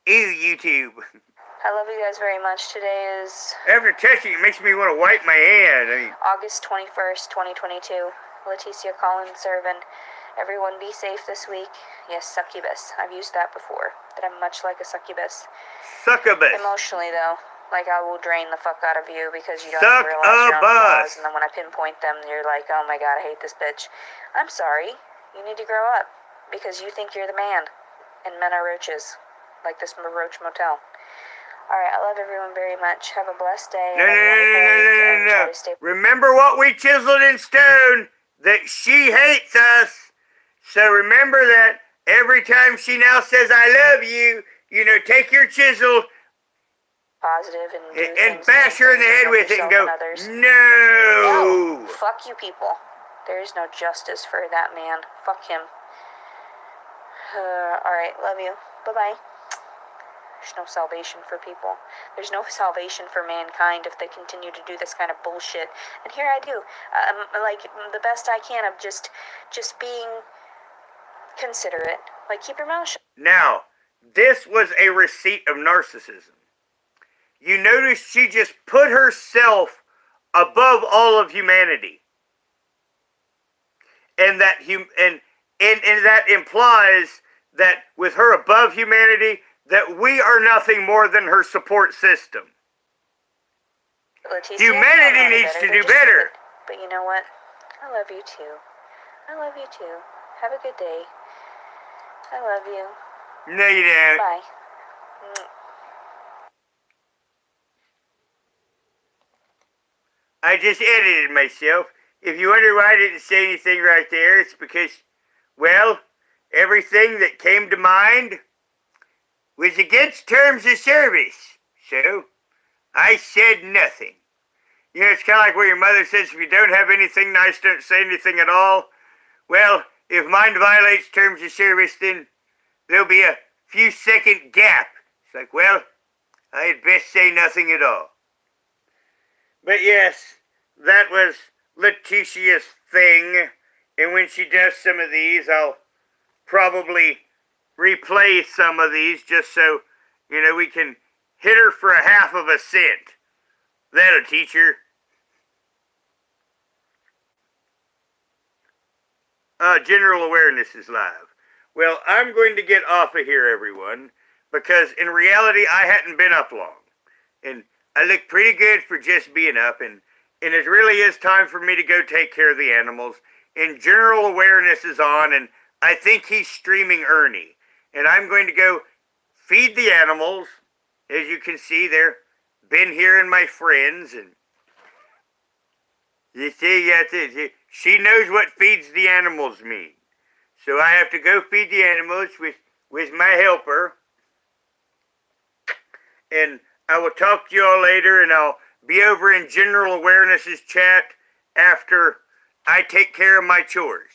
ew, YouTube.
I love you guys very much. Today is
After touching it makes me want to wipe my hand. I mean,
August 21st, 2022. Leticia Collins Servin. Everyone be safe this week. Yes, succubus. I've used that before. That I'm much like a succubus.
succubus.
Emotionally, though. Like, I will drain the fuck out of you because you don't realize your own flaws. And then when I pinpoint them, you're like, oh my god, I hate this bitch. I'm sorry. You need to grow up. Because you think you're the man. And men are roaches. Like this Roach Motel. Alright, I love everyone very much. Have a blessed day.
No. Remember what we chiseled in stone. That she hates us. So remember that every time she now says, I love you, take your chisel
positive
and bash her in the head with it and go, no.
Fuck you people. There is no justice for that man. Fuck him. Alright, love you. Bye-bye. There's no salvation for people. There's no salvation for mankind if they continue to do this kind of bullshit. And here I do. Like, the best I can of just being considerate. Like, keep your mouth shut.
Now, this was a receipt of narcissism. You notice she just put herself above all of humanity. And that that implies that with her above humanity, that we are nothing more than her support system.
Leticia,
Humanity needs to do better.
But you know what? I love you too. I love you too. Have a good day. I love you.
No, you don't.
Bye.
I just edited myself. If you wonder why I didn't say anything right there, it's because, well, everything that came to mind was against terms of service. So, I said nothing. You know, it's kind of like where your mother says, if you don't have anything nice, don't say anything at all. Well, if mine violates terms of service, then there'll be a few second gap. It's like, well, I had best say nothing at all. But yes, that was Leticia's thing. And when she does some of these, I'll probably replay some of these just so, you know, we can hit her for a half of a cent. That'll teach her. General awareness is live. Well, I'm going to get off of here, everyone, because in reality, I hadn't been up long. And I look pretty good for just being up, and it really is time for me to go take care of the animals. And general awareness is on, and I think he's streaming Ernie. And I'm going to go feed the animals. As you can see, they're been here and my friends, and you see, she knows what feeds the animals mean. So I have to go feed the animals with my helper. And I will talk to you all later, and I'll be over in General Awareness's chat after I take care of my chores.